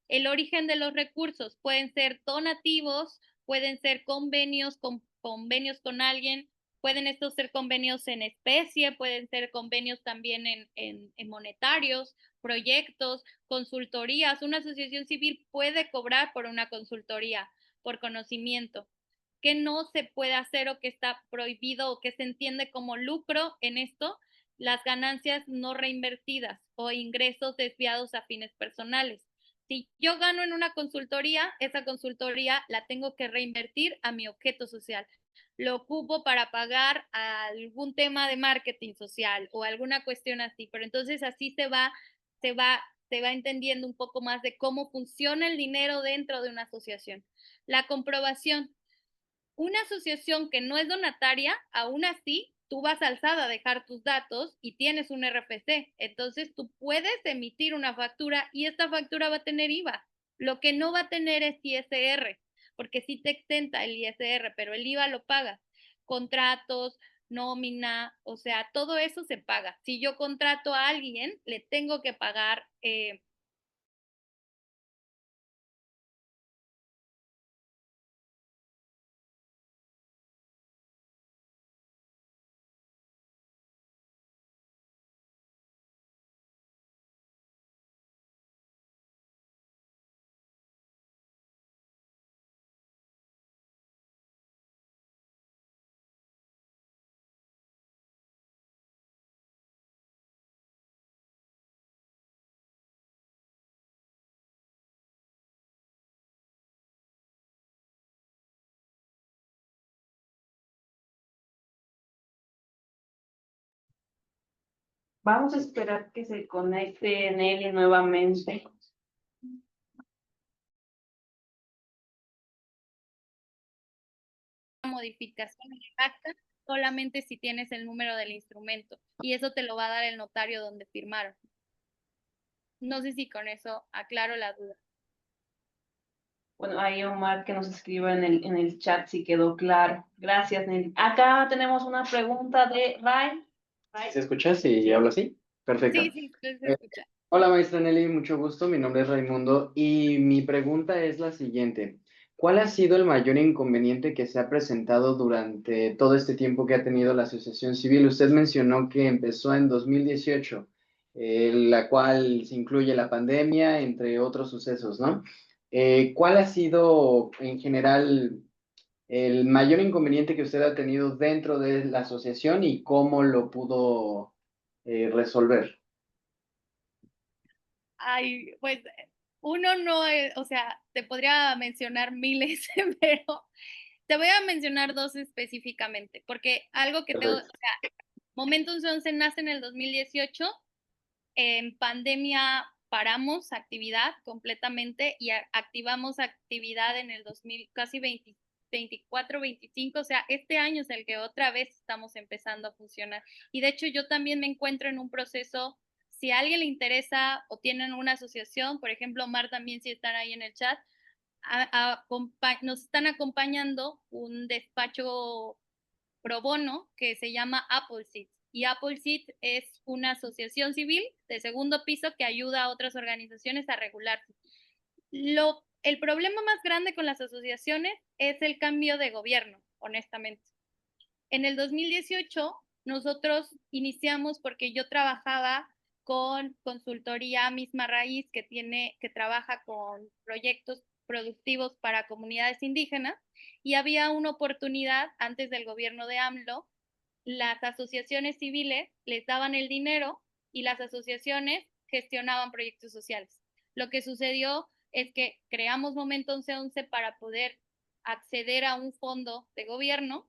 El origen de los recursos pueden ser donativos, pueden ser convenios con alguien, pueden estos ser convenios en especie, pueden ser convenios también en monetarios, proyectos, consultorías. Una asociación civil puede cobrar por una consultoría, por conocimiento. ¿Qué no se puede hacer o que está prohibido o que se entiende como lucro en esto? Las ganancias no reinvertidas o ingresos desviados a fines personales. Si yo gano en una consultoría, esa consultoría la tengo que reinvertir a mi objeto social. Lo ocupo para pagar algún tema de marketing social o alguna cuestión así, pero entonces así se va entendiendo un poco más de cómo funciona el dinero dentro de una asociación. La comprobación. Una asociación que no es donataria, aún así, tú vas al SAT a dejar tus datos y tienes un RFC. Entonces tú puedes emitir una factura y esta factura va a tener IVA. Lo que no va a tener es ISR, porque sí te exenta el ISR, pero el IVA lo pagas. Contratos, nómina, o sea, todo eso se paga. Si yo contrato a alguien, le tengo que pagar Vamos a esperar que se conecte Nelly nuevamente. modificación en el acta solamente si tienes el número del instrumento y eso te lo va a dar el notario donde firmaron. No sé si con eso aclaro la duda. Bueno, ahí Omar que nos escriba en el chat si quedó claro. Gracias, Nelly. Acá tenemos una pregunta de Ray. ¿Se escucha? Sí, hablo así. Perfecto. Sí, sí, se escucha. Hola, maestra Nelly, mucho gusto. Mi nombre es Raimundo y mi pregunta es la siguiente. ¿Cuál ha sido el mayor inconveniente que se ha presentado durante todo este tiempo que ha tenido la Asociación Civil? Usted mencionó que empezó en 2018, la cual se incluye la pandemia, entre otros sucesos, ¿no? ¿Cuál ha sido en general el mayor inconveniente que usted ha tenido dentro de la asociación y cómo lo pudo resolver? Ay, pues uno no, o sea, te podría mencionar miles, pero te voy a mencionar dos específicamente, porque algo que tengo, o Perfecto. sea, Momentum 11 nace en el 2018, en pandemia paramos actividad completamente y activamos actividad en el 2000, casi 20, 24, 25, o sea, este año es el que otra vez estamos empezando a funcionar. Y de hecho yo también me encuentro en un proceso, si a alguien le interesa o tienen una asociación, por ejemplo, Mar también si están ahí en el chat, nos están acompañando un despacho pro bono que se llama Appleseed. Y Appleseed es una asociación civil de segundo piso que ayuda a otras organizaciones a regularse. El problema más grande con las asociaciones es el cambio de gobierno, honestamente. En el 2018 nosotros iniciamos porque yo trabajaba con consultoría Misma Raíz que trabaja con proyectos productivos para comunidades indígenas y había una oportunidad antes del gobierno de AMLO, las asociaciones civiles les daban el dinero y las asociaciones gestionaban proyectos sociales. Lo que sucedió es que creamos Momento 1111 para poder acceder a un fondo de gobierno.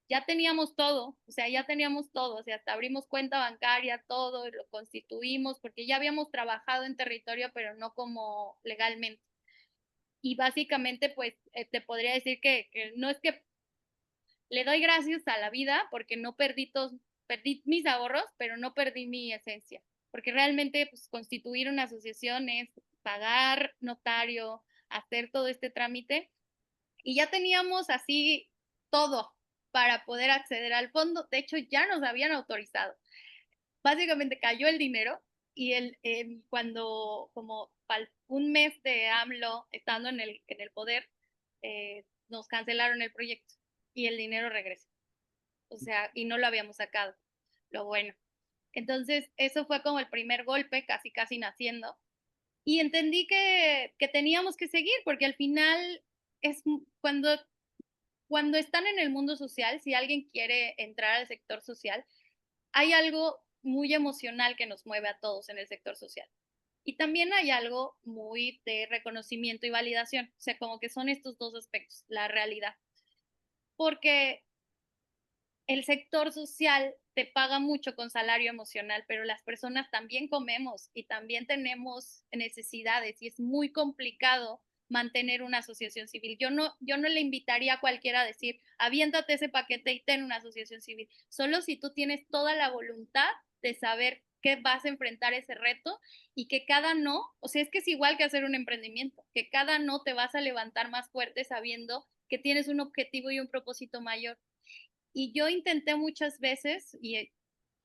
Ya teníamos todo, o sea, ya teníamos todo, o sea, hasta abrimos cuenta bancaria, todo, lo constituimos, porque ya habíamos trabajado en territorio, pero no como legalmente. Y básicamente, pues, te podría decir que no es que le doy gracias a la vida porque no perdí mis ahorros, pero no perdí mi esencia, porque realmente pues, constituir una asociación es pagar notario, hacer todo este trámite y ya teníamos así todo para poder acceder al fondo. De hecho, ya nos habían autorizado. Básicamente cayó el dinero y cuando como un mes de AMLO estando en el poder, nos cancelaron el proyecto y el dinero regresó. O sea, y no lo habíamos sacado, lo bueno. Entonces, eso fue como el primer golpe, casi, casi naciendo. Y entendí que teníamos que seguir, porque al final es cuando están en el mundo social, si alguien quiere entrar al sector social, hay algo muy emocional que nos mueve a todos en el sector social. Y también hay algo muy de reconocimiento y validación, o sea, como que son estos dos aspectos, la realidad. Porque el sector social te paga mucho con salario emocional, pero las personas también comemos y también tenemos necesidades y es muy complicado mantener una asociación civil. Yo no le invitaría a cualquiera a decir, aviéntate ese paquete y ten una asociación civil. Solo si tú tienes toda la voluntad de saber que vas a enfrentar ese reto y que cada no, o sea, es que es igual que hacer un emprendimiento, que cada no te vas a levantar más fuerte sabiendo que tienes un objetivo y un propósito mayor. Y yo intenté muchas veces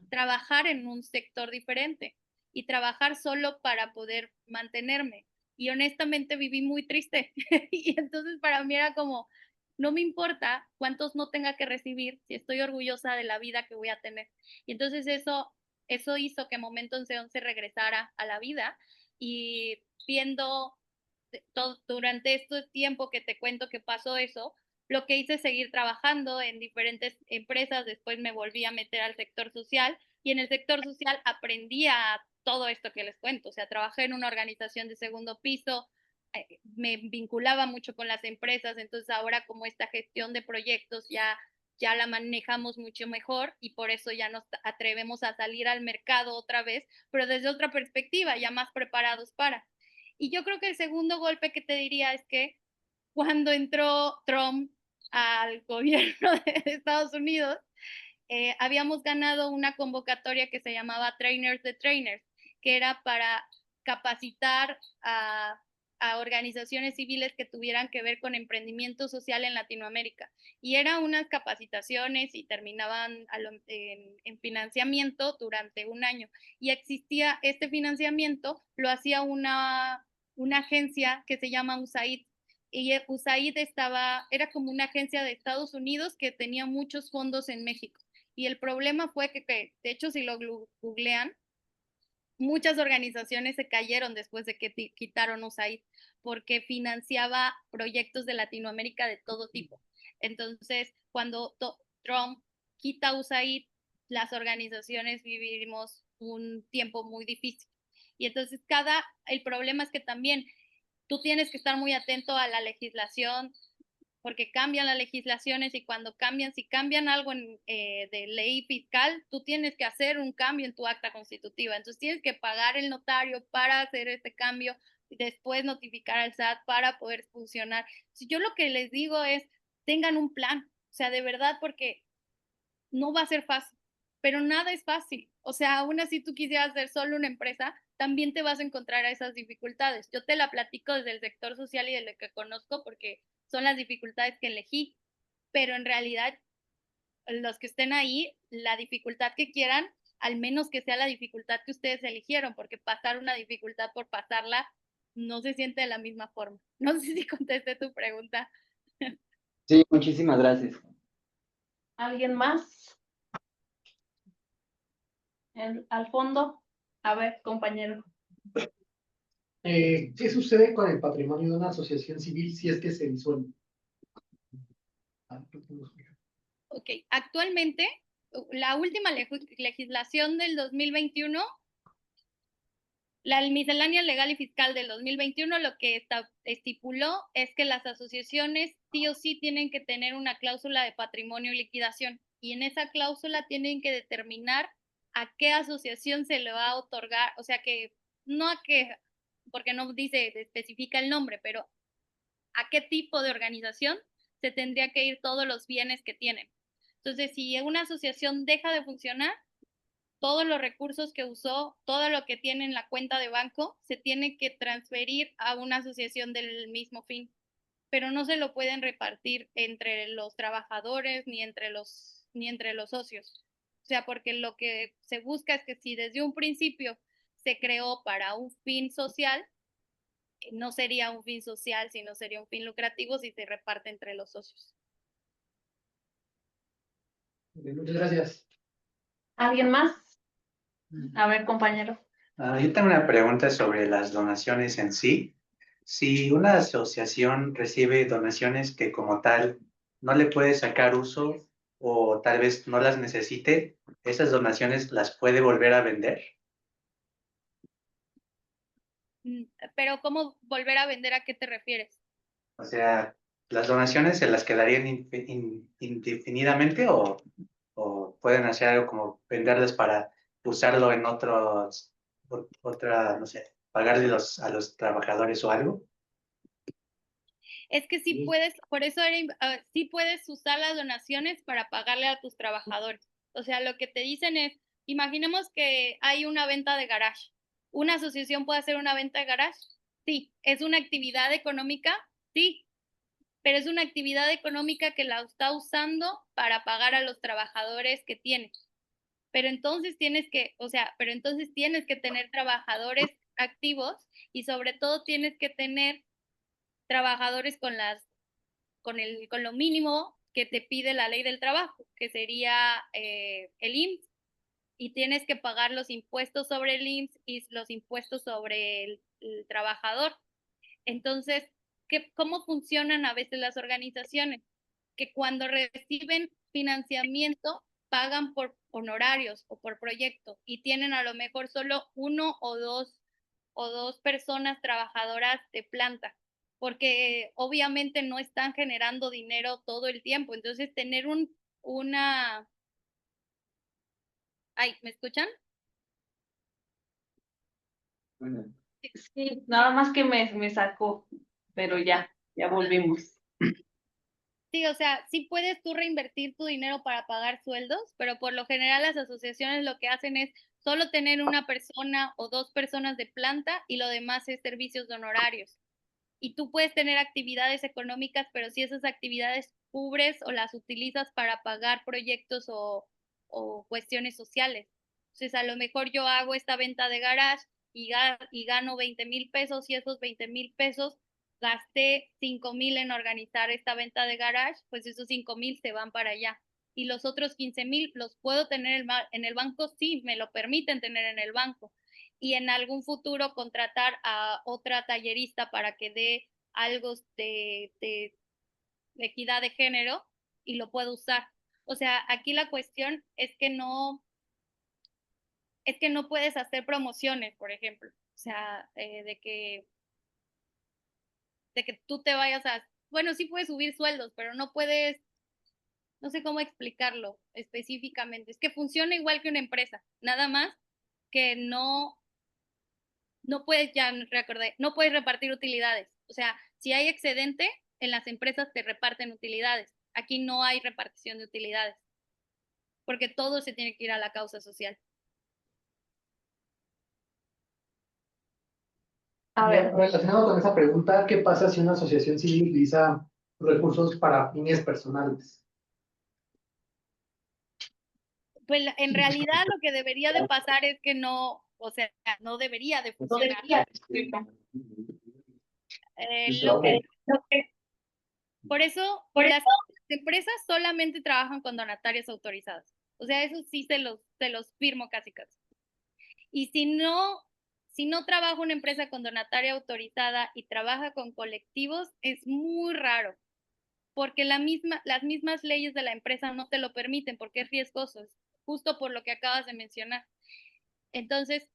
trabajar en un sector diferente y trabajar solo para poder mantenerme. Y honestamente viví muy triste. Y entonces para mí era como, no me importa cuántos no tenga que recibir si estoy orgullosa de la vida que voy a tener. Y entonces eso hizo que Momento 1111 regresara a la vida y viendo durante este tiempo que te cuento que pasó eso, lo que hice es seguir trabajando en diferentes empresas, después me volví a meter al sector social y en el sector social aprendí a todo esto que les cuento, o sea, trabajé en una organización de segundo piso, me vinculaba mucho con las empresas, entonces ahora como esta gestión de proyectos ya la manejamos mucho mejor y por eso ya nos atrevemos a salir al mercado otra vez, pero desde otra perspectiva, ya más preparados para. Y yo creo que el segundo golpe que te diría es que cuando entró Trump al gobierno de Estados Unidos, habíamos ganado una convocatoria que se llamaba Trainers the Trainers, que era para capacitar a organizaciones civiles que tuvieran que ver con emprendimiento social en Latinoamérica. Y eran unas capacitaciones y terminaban en financiamiento durante un año. Y existía este financiamiento, lo hacía una agencia que se llama USAID. Y USAID era como una agencia de Estados Unidos que tenía muchos fondos en México. Y el problema fue que de hecho, si lo googlean, muchas organizaciones se cayeron después de que quitaron USAID porque financiaba proyectos de Latinoamérica de todo tipo. Entonces, cuando Trump quita USAID, las organizaciones vivimos un tiempo muy difícil. Y entonces el problema es que también tú tienes que estar muy atento a la legislación, porque cambian las legislaciones y cuando si cambian algo de ley fiscal, tú tienes que hacer un cambio en tu acta constitutiva. Entonces tienes que pagar el notario para hacer este cambio y después notificar al SAT para poder funcionar. Si yo lo que les digo es, tengan un plan, o sea, de verdad, porque no va a ser fácil, pero nada es fácil. O sea, aún así tú quisieras ser solo una empresa, también te vas a encontrar a esas dificultades. Yo te la platico desde el sector social y desde lo que conozco porque son las dificultades que elegí, pero en realidad los que estén ahí, la dificultad que quieran, al menos que sea la dificultad que ustedes eligieron, porque pasar una dificultad por pasarla no se siente de la misma forma. No sé si contesté tu pregunta. Sí, muchísimas gracias. ¿Alguien más? Al fondo. A ver, compañero. ¿Qué sucede con el patrimonio de una asociación civil si es que se disuelve? Ok, actualmente, la última legislación del 2021, la miscelánea legal y fiscal del 2021, lo que estipuló es que las asociaciones sí o sí tienen que tener una cláusula de patrimonio y liquidación. Y en esa cláusula tienen que determinar a qué asociación se le va a otorgar, o sea que no a qué, porque no especifica el nombre, pero a qué tipo de organización se tendría que ir todos los bienes que tienen. Entonces, si una asociación deja de funcionar, todos los recursos que usó, todo lo que tiene en la cuenta de banco, se tiene que transferir a una asociación del mismo fin, pero no se lo pueden repartir entre los trabajadores ni entre los socios. O sea, porque lo que se busca es que si desde un principio se creó para un fin social, no sería un fin social, sino sería un fin lucrativo si se reparte entre los socios. Muchas gracias. ¿Alguien más? A ver, compañero. Yo tengo una pregunta sobre las donaciones en sí. Si una asociación recibe donaciones que como tal no le puede sacar uso o tal vez no las necesite, ¿esas donaciones las puede volver a vender? Pero ¿cómo volver a vender? ¿A qué te refieres? O sea, ¿las donaciones se las quedarían indefinidamente o pueden hacer algo como venderlas para usarlo en no sé, pagarle a los trabajadores o algo? Es que sí Sí. puedes, por eso sí puedes usar las donaciones para pagarle a tus trabajadores. O sea, lo que te dicen es, imaginemos que hay una venta de garage. ¿Una asociación puede hacer una venta de garage? Sí. ¿Es una actividad económica? Sí. Pero es una actividad económica que la está usando para pagar a los trabajadores que tiene. Pero entonces tienes que, o sea, pero entonces tienes que tener trabajadores activos y sobre todo tienes que tener trabajadores con lo mínimo que te pide la ley del trabajo, que sería el IMSS, y tienes que pagar los impuestos sobre el IMSS y los impuestos sobre el trabajador. Entonces, ¿cómo funcionan a veces las organizaciones? Que cuando reciben financiamiento pagan por honorarios o por proyecto y tienen a lo mejor solo uno o dos personas trabajadoras de planta, porque obviamente no están generando dinero todo el tiempo. Entonces, tener una... Ay, ¿me escuchan? Sí, nada más que me sacó, pero ya volvimos. Sí, o sea, sí puedes tú reinvertir tu dinero para pagar sueldos, pero por lo general las asociaciones lo que hacen es solo tener una persona o dos personas de planta y lo demás es servicios de honorarios. Y tú puedes tener actividades económicas, pero si esas actividades cubres o las utilizas para pagar proyectos o cuestiones sociales. Entonces, a lo mejor yo hago esta venta de garage y gano 20,000 pesos y esos 20,000 pesos gasté 5,000 en organizar esta venta de garage, pues esos 5,000 se van para allá. Y los otros 15,000 los puedo tener en el banco, sí, me lo permiten tener en el banco. Y en algún futuro contratar a otra tallerista para que dé algo de equidad de género y lo puedo usar. O sea, aquí la cuestión es que no puedes hacer promociones, por ejemplo. O sea, de que tú te vayas a, bueno, sí puedes subir sueldos, pero no puedes, no sé cómo explicarlo específicamente. Es que funciona igual que una empresa, nada más que no puedes, ya recordé, no puedes repartir utilidades. O sea, si hay excedente, en las empresas te reparten utilidades. Aquí no hay repartición de utilidades, porque todo se tiene que ir a la causa social. A ver, Relacionado con esa pregunta, ¿qué pasa si una asociación civil utiliza recursos para fines personales? Pues en realidad lo que debería de pasar es que no, o sea, no debería de no funcionar. debería. Por eso las empresas solamente trabajan con donatarias autorizadas. O sea, eso sí se los firmo casi casi. Y si no trabaja una empresa con donataria autorizada y trabaja con colectivos, es muy raro, porque las mismas leyes de la empresa no te lo permiten, porque es riesgoso, es justo por lo que acabas de mencionar. Entonces,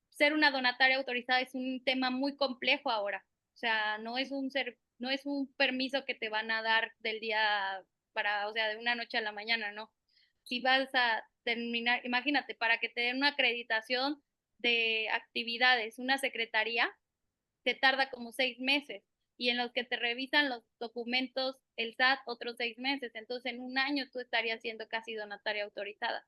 ser una donataria autorizada es un tema muy complejo ahora. O sea, no es un permiso que te van a dar del día para, o sea, de una noche a la mañana, ¿no? Si vas a terminar, imagínate, para que te den una acreditación de actividades, una secretaría, te tarda como 6 meses y en los que te revisan los documentos el SAT otros 6 meses. Entonces, en un año tú estarías siendo casi donataria autorizada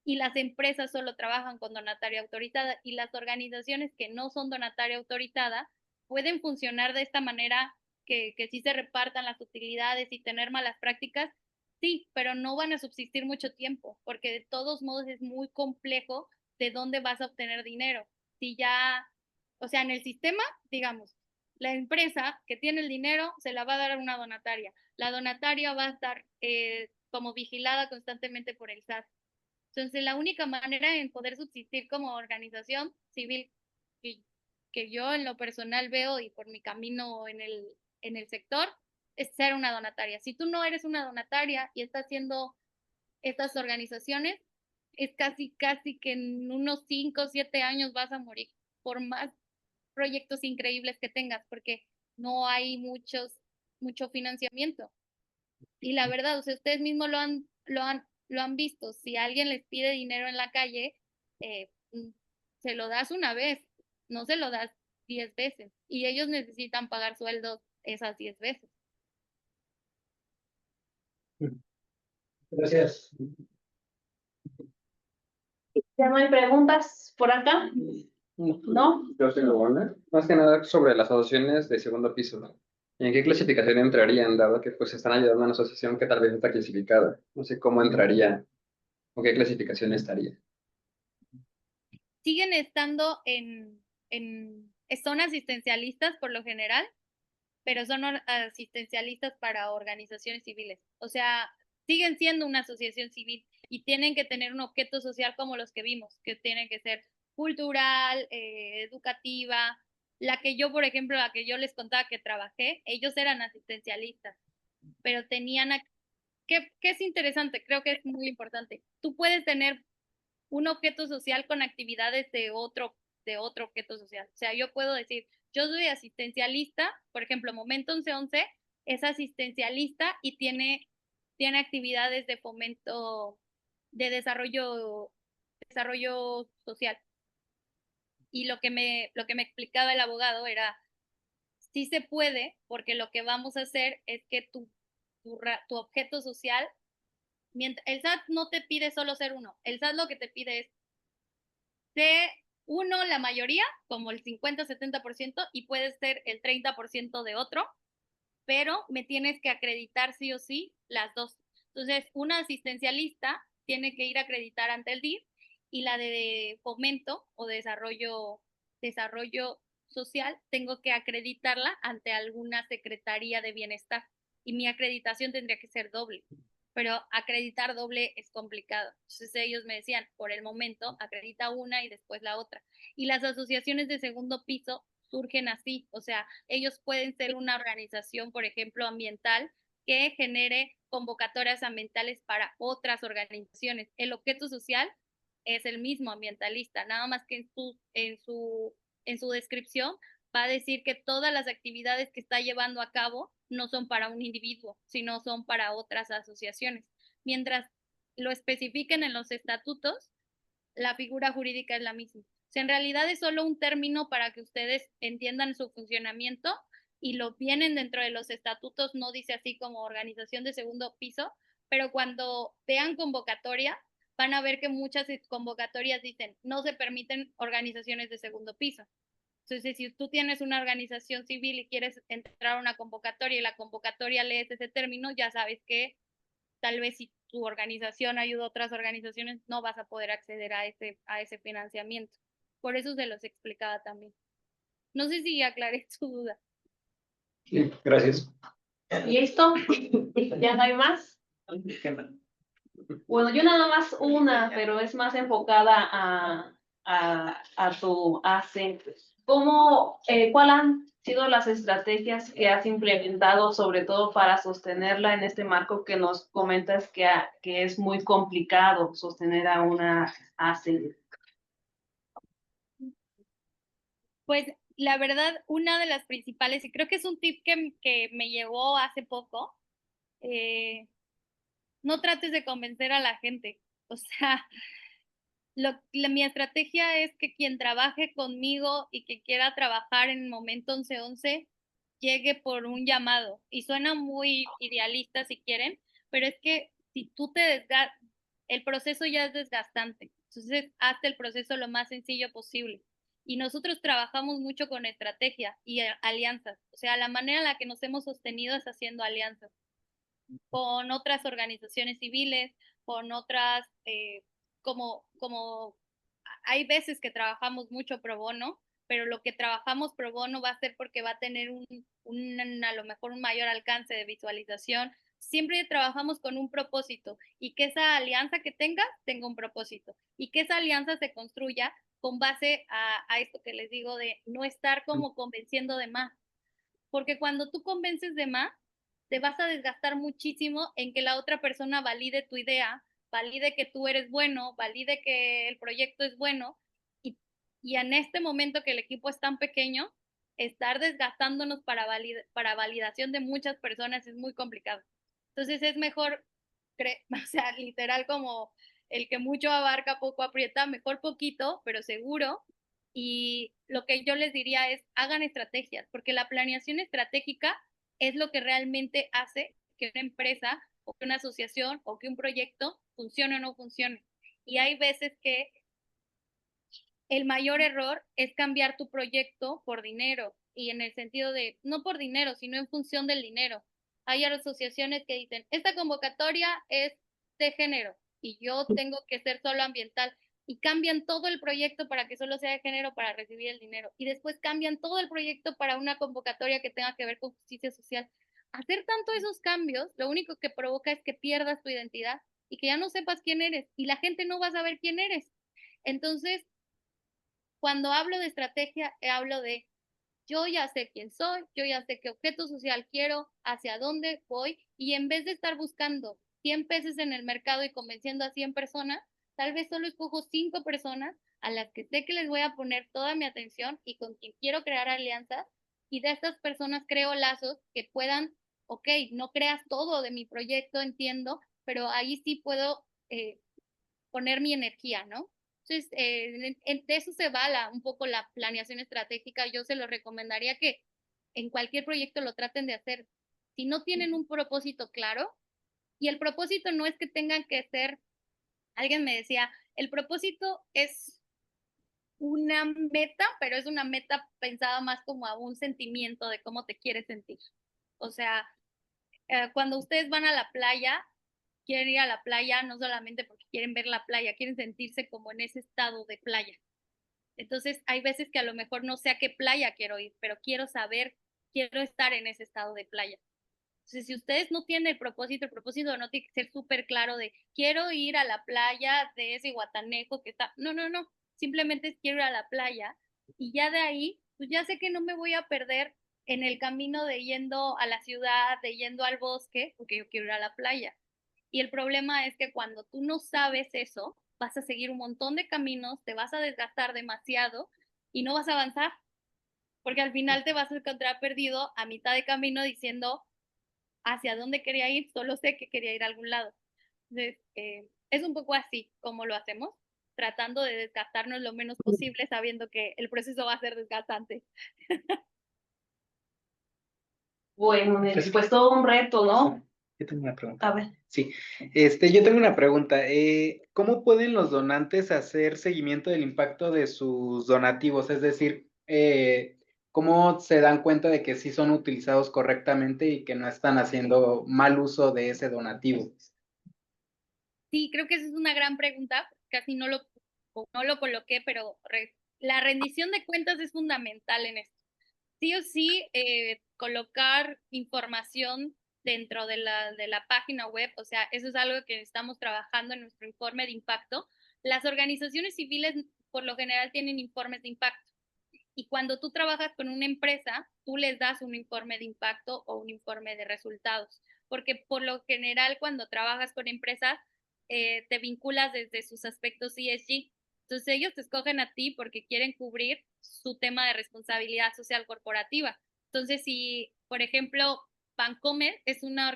y las empresas solo trabajan con donataria autorizada y las organizaciones que no son donataria autorizada pueden funcionar de esta manera que sí se repartan las utilidades y tener malas prácticas, sí, pero no van a subsistir mucho tiempo porque de todos modos es muy complejo de dónde vas a obtener dinero. Si ya, o sea, en el sistema, digamos, la empresa que tiene el dinero se la va a dar a una donataria. La donataria va a estar como vigilada constantemente por el SAT. Entonces, la única manera en poder subsistir como organización civil que, que yo en lo personal veo y por mi camino en el sector es ser una donataria. Si tú no eres una donataria y estás haciendo estas organizaciones, es casi que en unos 5 o 7 años vas a morir por más proyectos increíbles que tengas, porque no hay mucho financiamiento. Y la verdad, o sea, ustedes mismos lo han visto. Si alguien les pide dinero en la calle, se lo das una vez, no se lo das 10 veces. Y ellos necesitan pagar sueldos, esas 10 veces. Gracias. ¿Ya no hay preguntas por acá? ¿No? Yo tengo una. Más que nada sobre las asociaciones de segundo piso, ¿no? ¿En qué clasificación entrarían, dado que pues están ayudando a una asociación que tal vez está clasificada? No sé cómo entraría o qué clasificación estaría. Siguen estando son asistencialistas por lo general, pero son asistencialistas para organizaciones civiles. O sea, siguen siendo una asociación civil y tienen que tener un objeto social como los que vimos, que tienen que ser cultural, educativa. La que yo, por ejemplo, la que yo les contaba que trabajé, ellos eran asistencialistas, pero tenían, que es interesante, creo que es muy importante. Tú puedes tener un objeto social con actividades de otro objeto social. O sea, yo puedo decir, yo soy asistencialista, por ejemplo, Momento 1111 es asistencialista y tiene actividades de fomento de desarrollo social. Y lo que me explicaba el abogado era, sí se puede, porque lo que vamos a hacer es que tu objeto social, el SAT no te pide solo ser uno, el SAT lo que te pide es de uno la mayoría, como el 50-70%, y puedes ser el 30% de otro, pero me tienes que acreditar sí o sí las dos. Entonces, una asistencialista tiene que ir a acreditar ante el DIF y la de fomento o desarrollo social tengo que acreditarla ante alguna secretaría de bienestar y mi acreditación tendría que ser doble, pero acreditar doble es complicado. Entonces ellos me decían, por el momento, acredita una y después la otra. Y las asociaciones de segundo piso surgen así, o sea, ellos pueden ser una organización, por ejemplo, ambiental, que genere convocatorias ambientales para otras organizaciones. El objeto social es el mismo ambientalista, nada más que en su descripción va a decir que todas las actividades que está llevando a cabo no son para un individuo, sino son para otras asociaciones. Mientras lo especifiquen en los estatutos, la figura jurídica es la misma. O sea, en realidad es solo un término para que ustedes entiendan su funcionamiento y lo vienen dentro de los estatutos, no dice así como organización de segundo piso, pero cuando vean convocatoria, van a ver que muchas convocatorias dicen no se permiten organizaciones de segundo piso. Entonces, si tú tienes una organización civil y quieres entrar a una convocatoria y la convocatoria lees ese término, ya sabes que tal vez si tu organización ayuda a otras organizaciones, no vas a poder acceder a ese financiamiento. Por eso se los explicaba también. No sé si aclaré tu duda. Sí, gracias. ¿Listo? ¿Ya no hay más? Bueno, yo nada más una, pero es más enfocada a tu AC. ¿Cuál han sido las estrategias que has implementado, sobre todo para sostenerla en este marco que nos comentas que es muy complicado sostener a una AC? Pues la verdad, una de las principales, y creo que es un tip que me llegó hace poco, no trates de convencer a la gente. O sea, mi estrategia es que quien trabaje conmigo y que quiera trabajar en Momento 1111 llegue por un llamado. Y suena muy idealista si quieren, pero es que si tú el proceso ya es desgastante. Entonces, hazte el proceso lo más sencillo posible. Y nosotros trabajamos mucho con estrategia y alianzas. O sea, la manera en la que nos hemos sostenido es haciendo alianzas con otras organizaciones civiles, con otras, como hay veces que trabajamos mucho pro bono, pero lo que trabajamos pro bono va a ser porque va a tener a lo mejor un mayor alcance de visualización. Siempre trabajamos con un propósito y que esa alianza que tenga un propósito y que esa alianza se construya con base a esto que les digo de no estar como convenciendo de más. Porque cuando tú convences de más, te vas a desgastar muchísimo en que la otra persona valide tu idea, valide que tú eres bueno, valide que el proyecto es bueno. Y en este momento que el equipo es tan pequeño, estar desgastándonos para validación de muchas personas es muy complicado. Entonces es mejor, o sea, literal como el que mucho abarca, poco aprieta, mejor poquito, pero seguro. Y lo que yo les diría es, hagan estrategias, porque la planeación estratégica es lo que realmente hace que una empresa o que una asociación o que un proyecto funcione o no funcione. Y hay veces que el mayor error es cambiar tu proyecto por dinero, y en el sentido de, no por dinero, sino en función del dinero. Hay asociaciones que dicen, esta convocatoria es de género y yo tengo que ser solo ambiental, y cambian todo el proyecto para que solo sea de género para recibir el dinero, y después cambian todo el proyecto para una convocatoria que tenga que ver con justicia social. Hacer tanto esos cambios, lo único que provoca es que pierdas tu identidad y que ya no sepas quién eres, y la gente no va a saber quién eres. Entonces, cuando hablo de estrategia, hablo de yo ya sé quién soy, yo ya sé qué objeto social quiero, hacia dónde voy, y en vez de estar buscando 100 peces en el mercado y convenciendo a 100 personas, tal vez solo escojo 5 personas a las que sé que les voy a poner toda mi atención y con quien quiero crear alianzas, y de estas personas creo lazos que puedan, ok, no creas todo de mi proyecto, entiendo, pero ahí sí puedo poner mi energía, ¿no? Entonces, de eso se va un poco la planeación estratégica. Yo se lo recomendaría que en cualquier proyecto lo traten de hacer. Si no tienen un propósito claro, y el propósito no es que tengan que ser, alguien me decía, el propósito es una meta, pero es una meta pensada más como a un sentimiento de cómo te quieres sentir. O sea, cuando ustedes van a la playa, quieren ir a la playa no solamente porque quieren ver la playa, quieren sentirse como en ese estado de playa. Entonces, hay veces que a lo mejor no sé a qué playa quiero ir, pero quiero saber, quiero estar en ese estado de playa. Entonces, si ustedes no tienen el propósito no tiene que ser súper claro de quiero ir a la playa de ese Guatanejo que está. No, no, no. Simplemente es quiero ir a la playa, y ya de ahí, pues ya sé que no me voy a perder en el camino de yendo a la ciudad, de yendo al bosque, porque yo quiero ir a la playa. Y el problema es que cuando tú no sabes eso, vas a seguir un montón de caminos, te vas a desgastar demasiado y no vas a avanzar, porque al final te vas a encontrar perdido a mitad de camino diciendo hacia dónde quería ir, solo sé que quería ir a algún lado. Entonces, es un poco así como lo hacemos, tratando de desgastarnos lo menos posible, sabiendo que el proceso va a ser desgastante. Bueno, pues todo un reto, ¿no? Yo tengo una pregunta. A ver. Sí, yo tengo una pregunta. ¿Cómo pueden los donantes hacer seguimiento del impacto de sus donativos? Es decir, ¿cómo se dan cuenta de que sí son utilizados correctamente y que no están haciendo mal uso de ese donativo? Sí, creo que esa es una gran pregunta, casi no lo coloqué, pero la rendición de cuentas es fundamental en esto. Sí o sí, colocar información dentro de la página web, o sea, eso es algo que estamos trabajando en nuestro informe de impacto. Las organizaciones civiles por lo general tienen informes de impacto, y cuando tú trabajas con una empresa, tú les das un informe de impacto o un informe de resultados, porque por lo general cuando trabajas con empresas, te vinculas desde sus aspectos ESG. Entonces ellos te escogen a ti porque quieren cubrir su tema de responsabilidad social corporativa. Entonces, si, por ejemplo, Bancomer es una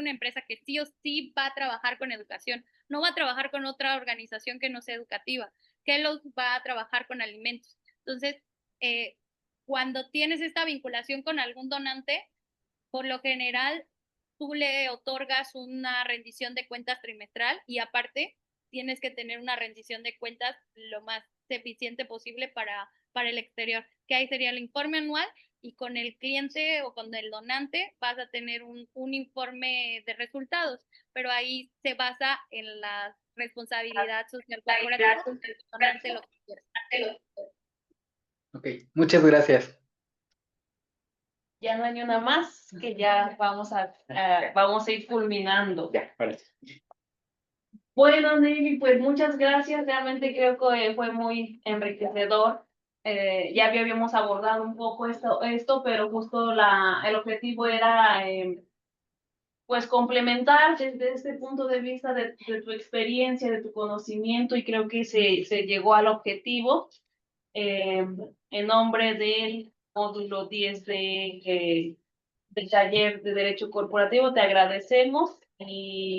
empresa que sí o sí va a trabajar con educación, no va a trabajar con otra organización que no sea educativa. Kellogg va a trabajar con alimentos. Entonces, cuando tienes esta vinculación con algún donante, por lo general tú le otorgas una rendición de cuentas trimestral, y aparte tienes que tener una rendición de cuentas lo más eficiente posible para el exterior, que ahí sería el informe anual, y con el cliente o con el donante vas a tener un informe de resultados, pero ahí se basa en la responsabilidad social corporativa del donante, lo que quieras. Ok, muchas gracias. Ya no hay ni una más, que ya vamos a ir culminando. Ya, parece. Bueno, Nelly, pues muchas gracias. Realmente creo que fue muy enriquecedor. Ya habíamos abordado un poco esto, pero justo el objetivo era pues complementar desde este punto de vista de tu experiencia, de tu conocimiento, y creo que se llegó al objetivo. En nombre del módulo 10 del taller de Derecho Corporativo, te agradecemos y